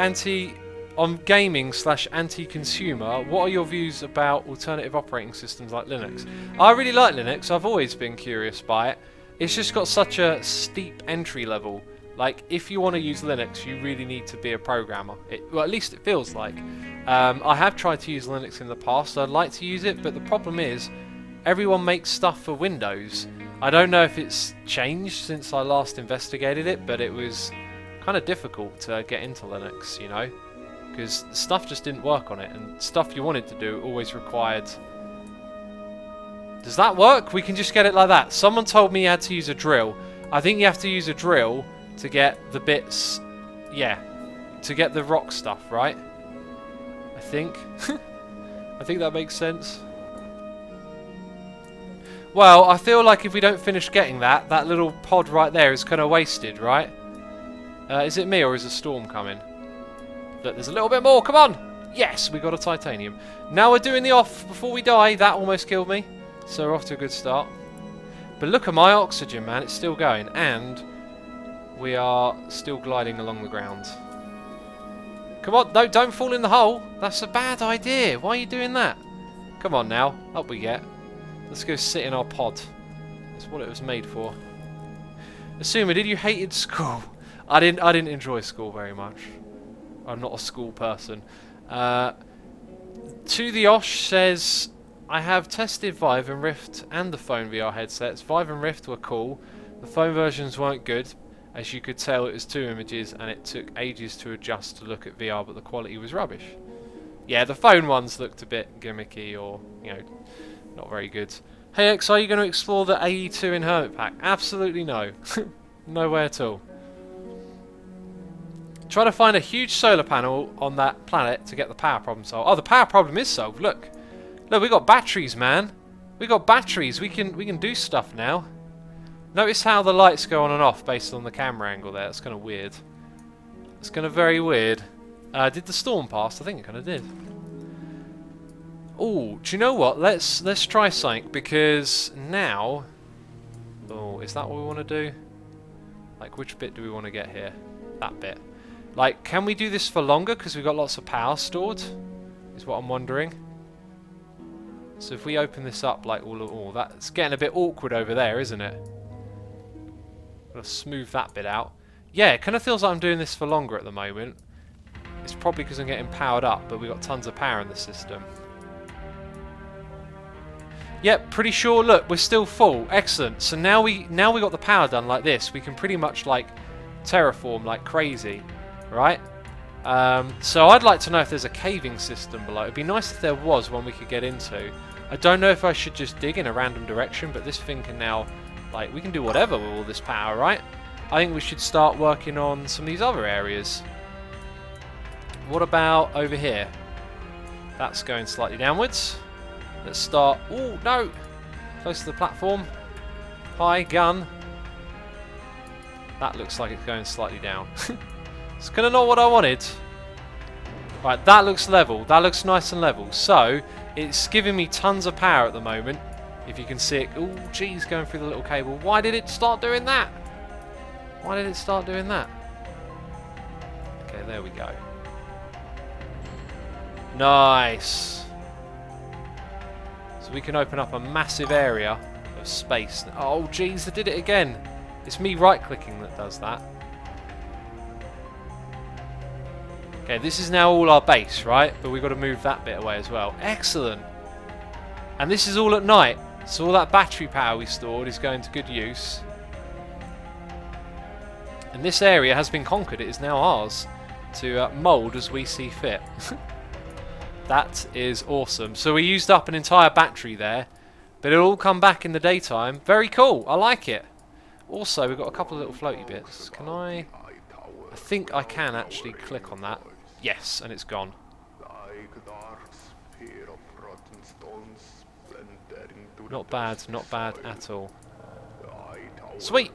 gaming / anti-consumer, what are your views about alternative operating systems like Linux? I really like Linux. I've always been curious by it. It's just got such a steep entry level. Like, if you want to use Linux, you really need to be a programmer. Well, at least it feels like. I have tried to use Linux in the past. I'd like to use it, but the problem is everyone makes stuff for Windows. I don't know if it's changed since I last investigated it, but it was kind of difficult to get into Linux, you know, because stuff just didn't work on it, and stuff you wanted to do always required... Does that work? We can just get it like that. Someone told me you had to use a drill. I think you have to use a drill to get the bits, yeah, to get the rock stuff, right? I think. I think that makes sense. Well, I feel like if we don't finish getting that, that little pod right there is kind of wasted, right? Is it me or is a storm coming? Look, there's a little bit more. Come on! Yes, we got a titanium. Now we're doing the off before we die. That almost killed me. So we're off to a good start. But look at my oxygen, man. It's still going. And we are still gliding along the ground. Come on. No, don't fall in the hole. That's a bad idea. Why are you doing that? Come on now. Up we get. Let's go sit in our pod. That's what it was made for. Asuma, did you hated school? I didn't enjoy school very much. I'm not a school person. To the Osh says, I have tested Vive and Rift and the phone VR headsets. Vive and Rift were cool. The phone versions weren't good. As you could tell, it was 2 images and it took ages to adjust to look at VR, but the quality was rubbish. Yeah, the phone ones looked a bit gimmicky or, you know, not very good. Hey X, are you going to explore the AE2 in Hermit Pack? Absolutely no. No way at all. Try to find a huge solar panel on that planet to get the power problem solved. Oh, the power problem is solved. Look. Look, we got batteries, man. We got batteries. We can do stuff now. Notice how the lights go on and off based on the camera angle there. It's kind of weird. It's kind of very weird. Did the storm pass? I think it kind of did. Oh, do you know what? Let's try something, because now... Oh, is that what we want to do? Like, which bit do we want to get here? That bit. Like, can we do this for longer? Because we've got lots of power stored, is what I'm wondering. So if we open this up, like, all that's getting a bit awkward over there, isn't it? Gotta smooth that bit out. Yeah, it kind of feels like I'm doing this for longer at the moment. It's probably because I'm getting powered up, but we've got tons of power in the system. Yep, pretty sure. Look, we're still full. Excellent. So now we got the power done like this. We can pretty much like terraform like crazy, right? So I'd like to know if there's a caving system below. It'd be nice if there was one we could get into. I don't know if I should just dig in a random direction, but this thing can now, like, we can do whatever with all this power, right? I think we should start working on some of these other areas. What about over here? That's going slightly downwards. Let's start... Oh, no! Close to the platform. Hi, gun. That looks like it's going slightly down. It's kind of not what I wanted. Right, that looks level. That looks nice and level. So, it's giving me tons of power at the moment. If you can see it. Oh, geez, going through the little cable. Why did it start doing that? Why did it start doing that? Okay, there we go. Nice. So we can open up a massive area of space. Oh, geez, they did it again. It's me right-clicking that does that. Okay, this is now all our base, right? But we've got to move that bit away as well. Excellent. And this is all at night. So all that battery power we stored is going to good use. And this area has been conquered. It is now ours to mould as we see fit. That is awesome. So we used up an entire battery there, but it'll all come back in the daytime. Very cool. I like it. Also, we've got a couple of little floaty bits. Can I think I can actually click on that. Yes, and it's gone. Not bad at all. Sweet.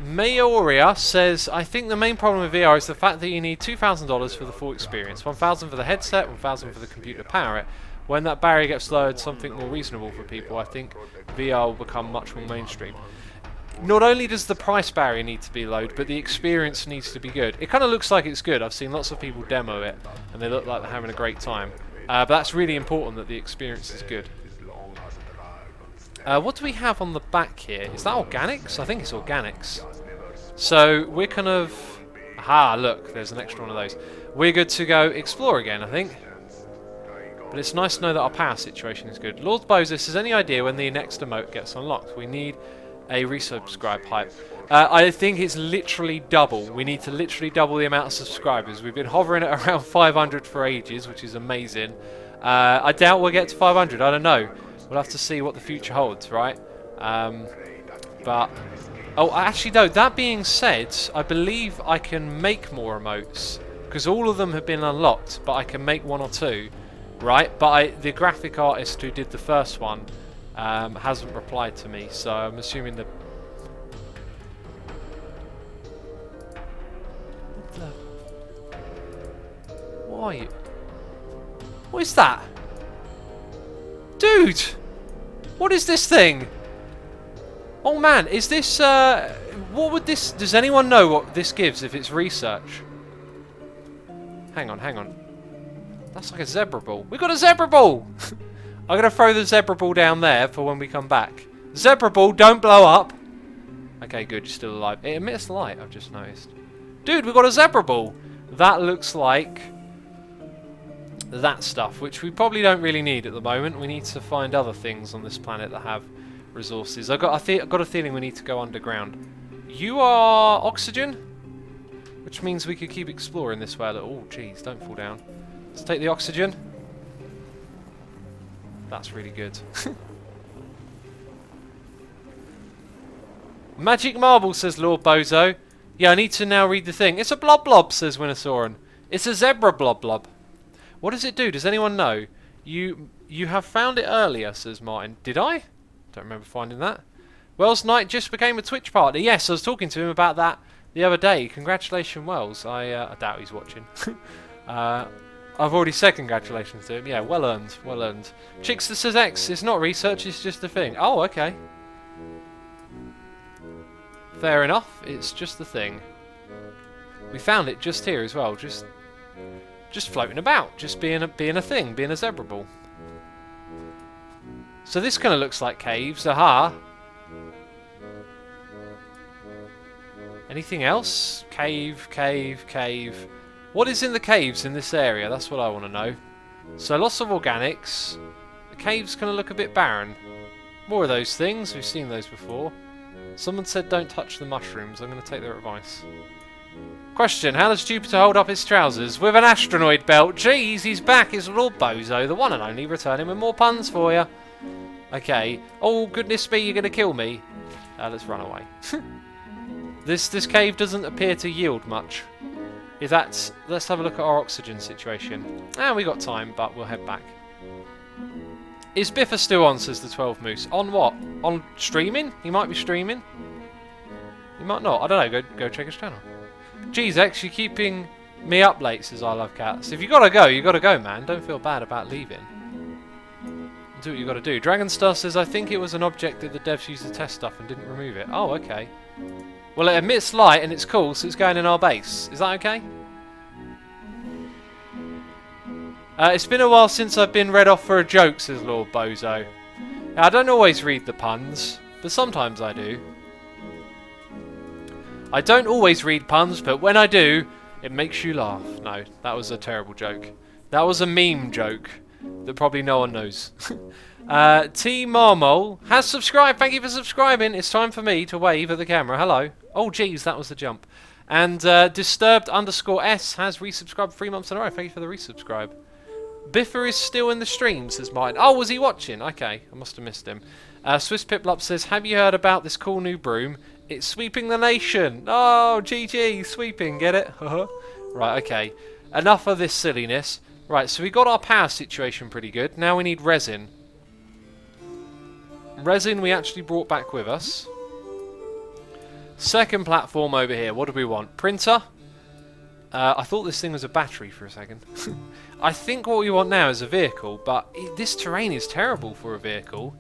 Mayoria says, I think the main problem with VR is the fact that you need $2,000 for the full experience. $1,000 for the headset, $1,000 for the computer to power it. When that barrier gets lowered, something more reasonable for people, I think VR will become much more mainstream. Not only does the price barrier need to be lowered, but the experience needs to be good. It kind of looks like it's good. I've seen lots of people demo it, and they look like they're having a great time. But that's really important that the experience is good. What do we have on the back here? Is that organics? I think it's organics. So we're kind of... Aha, look, there's an extra one of those. We're good to go explore again, I think. But it's nice to know that our power situation is good. Lord Bozo says, any idea when the next emote gets unlocked? We need a resubscribe hype. I think it's literally double. We need to literally double the amount of subscribers. We've been hovering at around 500 for ages, which is amazing. I doubt we'll get to 500. I don't know. We'll have to see what the future holds, right? But... Oh, actually, though, that being said, I believe I can make more emotes. Because all of them have been unlocked, but I can make one or two. Right? But the graphic artist who did the first one hasn't replied to me. So I'm assuming the... What are you? What is that? Dude! What is this thing? Oh man, is this, what would this, does anyone know what this gives if it's research? Hang on. That's like a zebra ball. We got a zebra ball! I'm going to throw the zebra ball down there for when we come back. Zebra ball, don't blow up! Okay, good, you're still alive. It emits light, I've just noticed. Dude, we got a zebra ball! That looks like that stuff, which we probably don't really need at the moment. We need to find other things on this planet that have resources. I've got a feeling we need to go underground. You are oxygen, which means we could keep exploring this way a little. Oh, jeez, don't fall down. Let's take the oxygen. That's really good. Magic marble, says Lord Bozo. Yeah, I need to now read the thing. It's a blob blob, says Winnosauran. It's a zebra blob blob. What does it do? Does anyone know? You have found it earlier, says Martin. Did I? Don't remember finding that. Wells Knight just became a Twitch partner. Yes, I was talking to him about that the other day. Congratulations, Wells. I doubt he's watching. I've already said congratulations to him. Yeah, well earned, well earned. Chickster says X. It's not research, it's just a thing. Oh, okay. Fair enough. It's just the thing. We found it just here as well. Just floating about. Just being a thing. Being a zebra ball. So this kind of looks like caves. Aha. Anything else? Cave, cave, cave. What is in the caves in this area? That's what I want to know. So lots of organics. The caves kind of look a bit barren. More of those things. We've seen those before. Someone said don't touch the mushrooms. I'm going to take their advice. Question. How does Jupiter hold up his trousers? With an asteroid belt. Jeez, he's back. It's Lord Bozo, the one and only, returning with more puns for you. Okay. Oh, goodness me, you're going to kill me. Let's run away. This cave doesn't appear to yield much. Let's have a look at our oxygen situation. We got time, but we'll head back. Is Biffa still on, says the 12 Moose. On what? On streaming? He might be streaming. He might not. I don't know. Go check his channel. Jeez, X, you're keeping me up late, says I Love Cats. If you gotta go, man. Don't feel bad about leaving. Do what you gotta do. Dragonstar says, I think it was an object that the devs used to test stuff and didn't remove it. Oh, okay. Well, it emits light and it's cool, so it's going in our base. Is that okay? It's been a while since I've been read off for a joke, says Lord Bozo. Now, I don't always read the puns, but sometimes I do. I don't always read puns, but when I do, It makes you laugh. No, that was a terrible joke. That was a meme joke that probably no one knows. T Marmol has subscribed. Thank you for subscribing. It's time for me to wave at the camera. Hello. Oh, geez, that was the jump. And Disturbed_S has resubscribed 3 months in a row. Thank you for the resubscribe. Biffer is still in the stream, says mine. Oh, was he watching? Okay, I must have missed him. Swiss Piplup says, have you heard about this cool new broom? It's sweeping the nation. Oh, GG, sweeping, get it? Right, okay. Enough of this silliness. Right, so we got our power situation pretty good. Now we need resin. Resin we actually brought back with us. Second platform over here. What do we want? Printer. I thought this thing was a battery for a second. I think what we want now is a vehicle, but this terrain is terrible for a vehicle.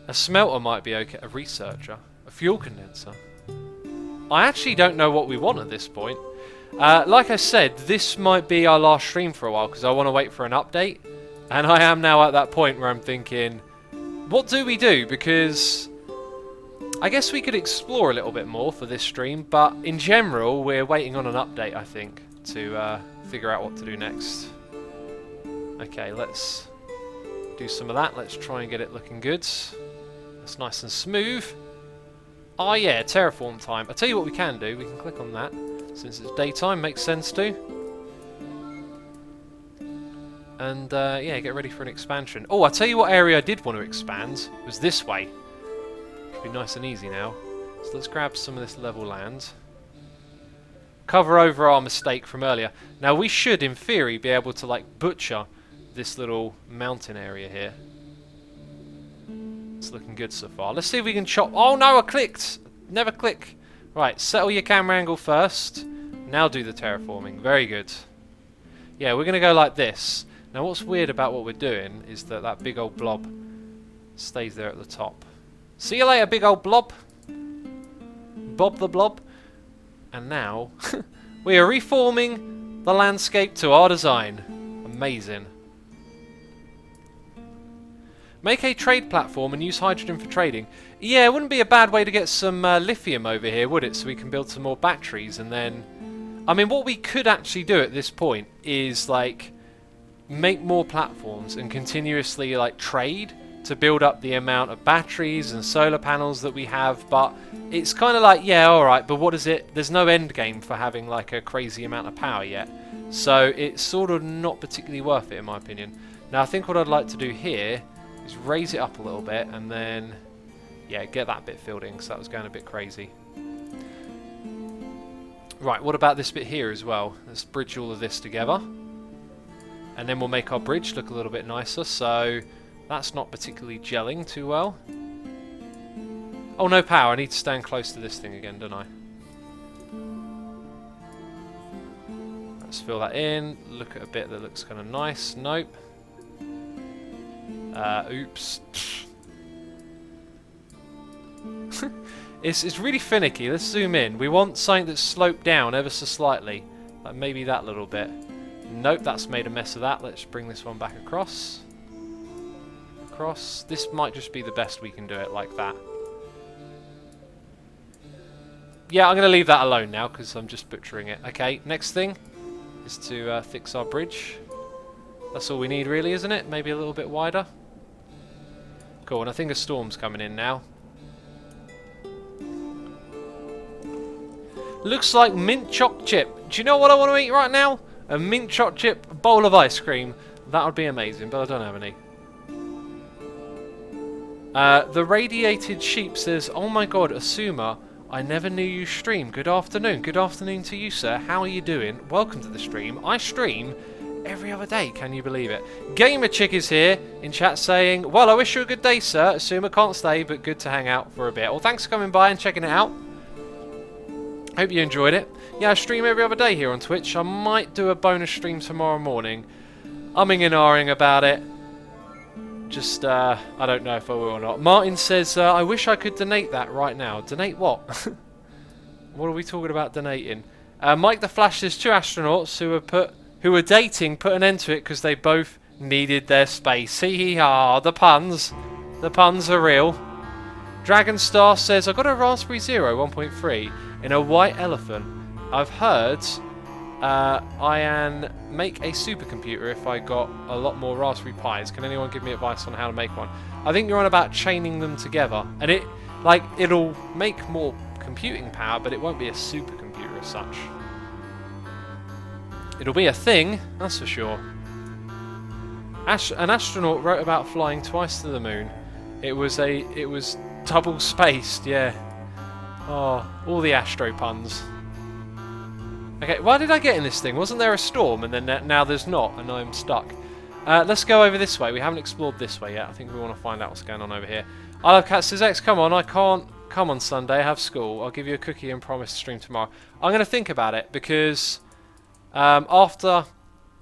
A smelter might be okay. A researcher. A fuel condenser. I actually don't know what we want at this point. Like I said, this might be our last stream for a while because I want to wait for an update. And I am now at that point where I'm thinking, what do we do? Because I guess we could explore a little bit more for this stream, but in general, we're waiting on an update, I think, to figure out what to do next. Okay, let's do some of that. Let's try and get it looking good. That's nice and smooth. Oh yeah, terraform time. I'll tell you what we can do. We can click on that. Since it's daytime, makes sense to. And yeah, get ready for an expansion. Oh, I'll tell you what area I did want to expand. It was this way. Should be nice and easy now. So let's grab some of this level land. Cover over our mistake from earlier. Now we should, in theory, be able to like butcher this little mountain area here. It's looking good so far. Let's see if we can chop. Oh no, I clicked. Never click. Right, settle your camera angle first. Now do the terraforming. Very good. Yeah, we're going to go like this. Now what's weird about what we're doing is that that big old blob stays there at the top. See you later, big old blob. Bob the blob. And now we are reforming the landscape to our design. Amazing. Make a trade platform and use hydrogen for trading. Yeah, it wouldn't be a bad way to get some lithium over here, would it? So we can build some more batteries and then... I mean, what we could actually do at this point is, like, make more platforms and continuously, like, trade to build up the amount of batteries and solar panels that we have. But it's kind of like, yeah, alright, but what is it? There's no end game for having, like, a crazy amount of power yet. So it's sort of not particularly worth it, in my opinion. Now, I think what I'd like to do here is raise it up a little bit and then, yeah, get that bit filled in because that was going a bit crazy. Right, what about this bit here as well? Let's bridge all of this together. And then we'll make our bridge look a little bit nicer. So that's not particularly gelling too well. Oh, no power. I need to stand close to this thing again, don't I? Let's fill that in. Look at a bit that looks kind of nice. Nope. Oops. It's really finicky. Let's zoom in. We want something that's sloped down ever so slightly. Like maybe that little bit. Nope, that's made a mess of that. Let's bring this one back across. Across. This might just be the best we can do it like that. Yeah, I'm going to leave that alone now because I'm just butchering it. Okay, next thing is to fix our bridge. That's all we need really, isn't it? Maybe a little bit wider. Cool, and I think a storm's coming in now. Looks like mint choc chip. Do you know what I want to eat right now? A mint choc chip bowl of ice cream. That would be amazing, but I don't have any. The radiated sheep says, oh my god, Asuma, I never knew you stream. Good afternoon. Good afternoon to you, sir. How are you doing? Welcome to the stream. I stream every other day, can you believe it? Gamer Chick is here in chat saying, well, I wish you a good day, sir. Asuma can't stay, but good to hang out for a bit. Well, thanks for coming by and checking it out. Hope you enjoyed it. Yeah, I stream every other day here on Twitch. I might do a bonus stream tomorrow morning. Umming and ahhing about it. Just, I don't know if I will or not. Martin says, I wish I could donate that right now. Donate what? What are we talking about donating? Mike the Flash says, 2 astronauts who were dating put an end to it because they both needed their space. Hee hee ha, the puns. The puns are real. Dragonstar says, I got a Raspberry Zero 1.3 in a white elephant. I've heard Ian, make a supercomputer if I got a lot more Raspberry Pis. Can anyone give me advice on how to make one? I think you're on about chaining them together, and it'll make more computing power, but it won't be a supercomputer as such. It'll be a thing, that's for sure. An astronaut wrote about flying twice to the moon. It was double spaced, yeah. Oh, all the astro puns. Okay, why did I get in this thing? Wasn't there a storm and then now there's not, and I'm stuck? Let's go over this way. We haven't explored this way yet. I think we want to find out what's going on over here. I love Cat says X, come on, I can't come on Sunday, I have school. I'll give you a cookie and promise to stream tomorrow. I'm going to think about it because after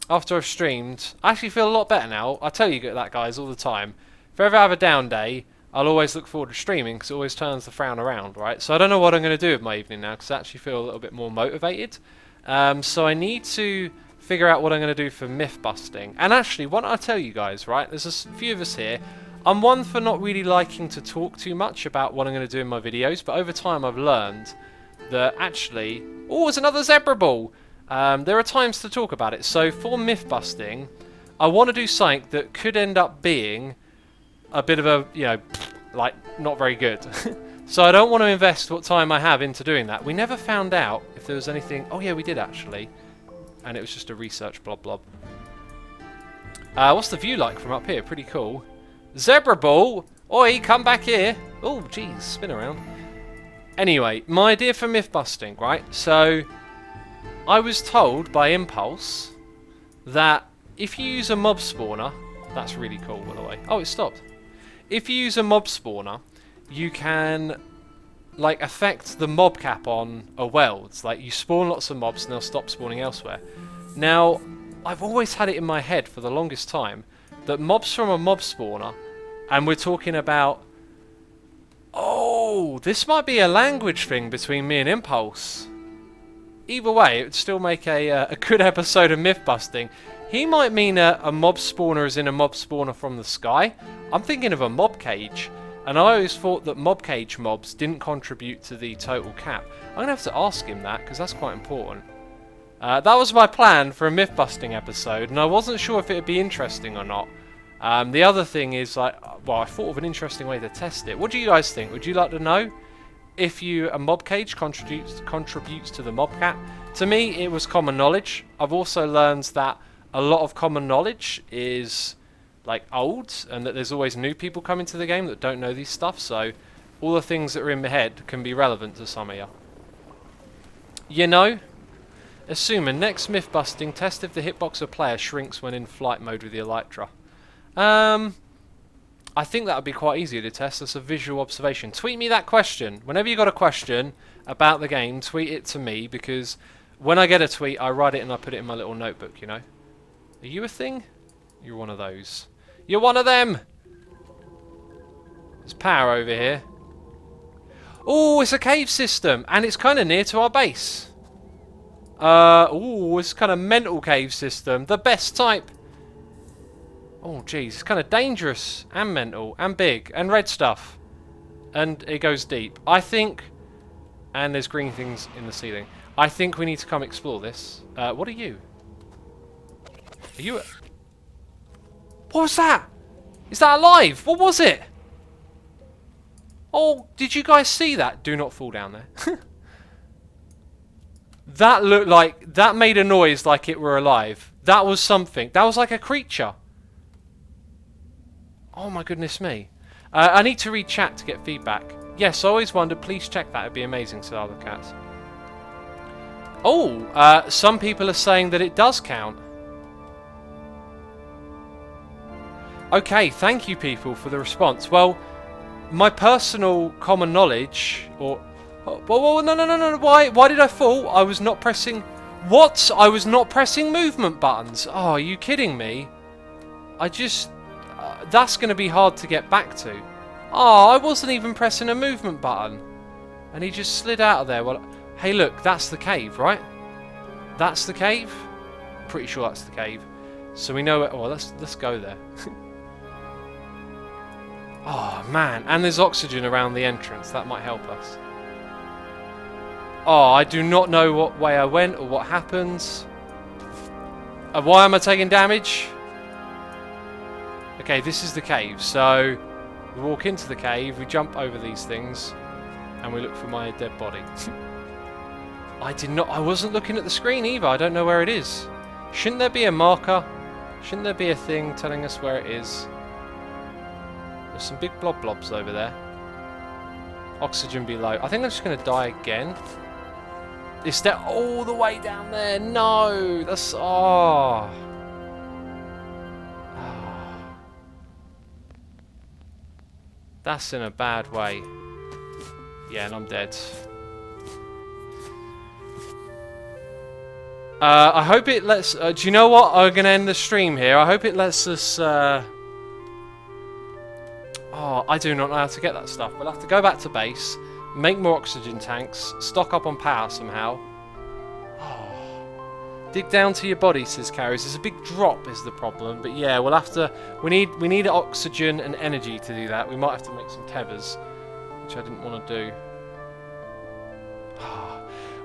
I've streamed, I actually feel a lot better now. I tell you that, guys, all the time. If I ever have a down day, I'll always look forward to streaming because it always turns the frown around, right? So I don't know what I'm going to do with my evening now because I actually feel a little bit more motivated. So I need to figure out what I'm going to do for myth busting. And actually, why don't I tell you guys, right? There's a few of us here. I'm one for not really liking to talk too much about what I'm going to do in my videos, but over time I've learned that actually... Oh, it's another zebra ball! There are times to talk about it. So for myth busting, I want to do something that could end up being a bit of a, you know, like, not very good. So I don't want to invest what time I have into doing that. We never found out if there was anything... Oh yeah, we did actually. And it was just a research blob. What's the view like from up here? Pretty cool. Zebra ball! Oi, come back here! Oh, jeez, spin around. Anyway, my idea for myth busting, right? So, I was told by Impulse that if you use a mob spawner... That's really cool, by the way. Oh, it stopped. If you use a mob spawner, you can, like, affect the mob cap on a world. Like, you spawn lots of mobs and they'll stop spawning elsewhere. Now, I've always had it in my head for the longest time that mobs from a mob spawner, and we're talking about... Oh, this might be a language thing between me and Impulse. Either way, it would still make a good episode of myth busting. He might mean a mob spawner as in a mob spawner from the sky. I'm thinking of a mob cage. And I always thought that mob cage mobs didn't contribute to the total cap. I'm going to have to ask him that, because that's quite important. That was my plan for a myth busting episode, and I wasn't sure if it would be interesting or not. The other thing is, like, well, I thought of an interesting way to test it. What do you guys think? Would you like to know if a mob cage contributes to the mob cap? To me, it was common knowledge. I've also learned that a lot of common knowledge is like old, and that there's always new people coming to the game that don't know these stuff, so all the things that are in my head can be relevant to some of you. You know, assuming next myth busting, test if the hitboxer player shrinks when in flight mode with the Elytra. I think that would be quite easy to test. That's a visual observation. Tweet me that question. Whenever you got a question about the game, tweet it to me, because when I get a tweet, I write it and I put it in my little notebook, you know. Are you a thing? You're one of those. You're one of them! There's power over here. Oh, it's a cave system, and it's kind of near to our base. Oh, it's kind of mental cave system. The best type. Oh, jeez, it's kind of dangerous, and mental, and big, and red stuff. And it goes deep. I think... And there's green things in the ceiling. I think we need to come explore this. What are you? Are you... What was that? Is that alive? What was it? Oh, did you guys see that? Do not fall down there. That looked like... That made a noise like it were alive. That was something. That was like a creature. Oh my goodness me. I need to read chat to get feedback. Yes, I always wondered. Please check that. It'd be amazing, said other cats. Oh, some people are saying that it does count. Okay, thank you people for the response. Well, my personal common knowledge, or... Whoa, no, why did I fall? I was not pressing... What? I was not pressing movement buttons. Oh, are you kidding me? I just... that's going to be hard to get back to. Oh, I wasn't even pressing a movement button. And he just slid out of there. Well, hey look, that's the cave, right? That's the cave? Pretty sure that's the cave. So we know it... Well, let's go there. Oh, man. And there's oxygen around the entrance. That might help us. Oh, I do not know what way I went or what happens. Why am I taking damage? Okay, this is the cave. So we walk into the cave, we jump over these things, and we look for my dead body. I wasn't looking at the screen either. I don't know where it is. Shouldn't there be a marker? Shouldn't there be a thing telling us where it is? There's some big blobs over there. Oxygen below. I think I'm just going to die again. Is that all the way down there? No! That's... Oh. That's in a bad way. Yeah, and I'm dead. I hope it lets... do you know what? I'm going to end the stream here. I hope it lets us... Oh, I do not know how to get that stuff. We'll have to go back to base, make more oxygen tanks, stock up on power somehow. Oh. Dig down to your body, says Carries. There's a big drop is the problem. But yeah, we'll have to... We need oxygen and energy to do that. We might have to make some tethers, which I didn't want to do.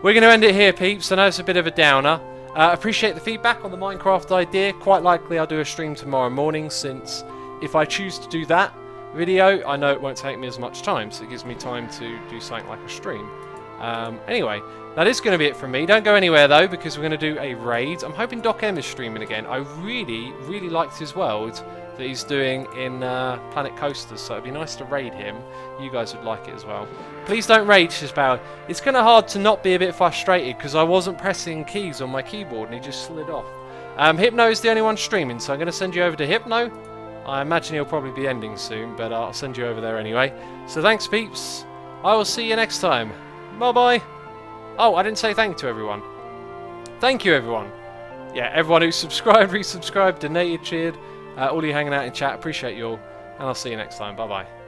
We're going to end it here, peeps. I know it's a bit of a downer. Appreciate the feedback on the Minecraft idea. Quite likely I'll do a stream tomorrow morning, since if I choose to do that video, I know it won't take me as much time, so it gives me time to do something like a stream. Anyway, that is going to be it from me. Don't go anywhere, though, because we're going to do a raid. I'm hoping Doc M is streaming again. I really, really liked his world that he's doing in Planet Coasters, so it'd be nice to raid him. You guys would like it as well. Please don't rage, Shizbow. It's kind of hard to not be a bit frustrated because I wasn't pressing keys on my keyboard and he just slid off. Hypno is the only one streaming, so I'm going to send you over to Hypno. I imagine he'll probably be ending soon, but I'll send you over there anyway. So thanks, peeps. I will see you next time. Bye-bye. Oh, I didn't say thank you to everyone. Thank you, everyone. Yeah, everyone who subscribed, resubscribed, donated, cheered, all you hanging out in chat. Appreciate you all, and I'll see you next time. Bye-bye.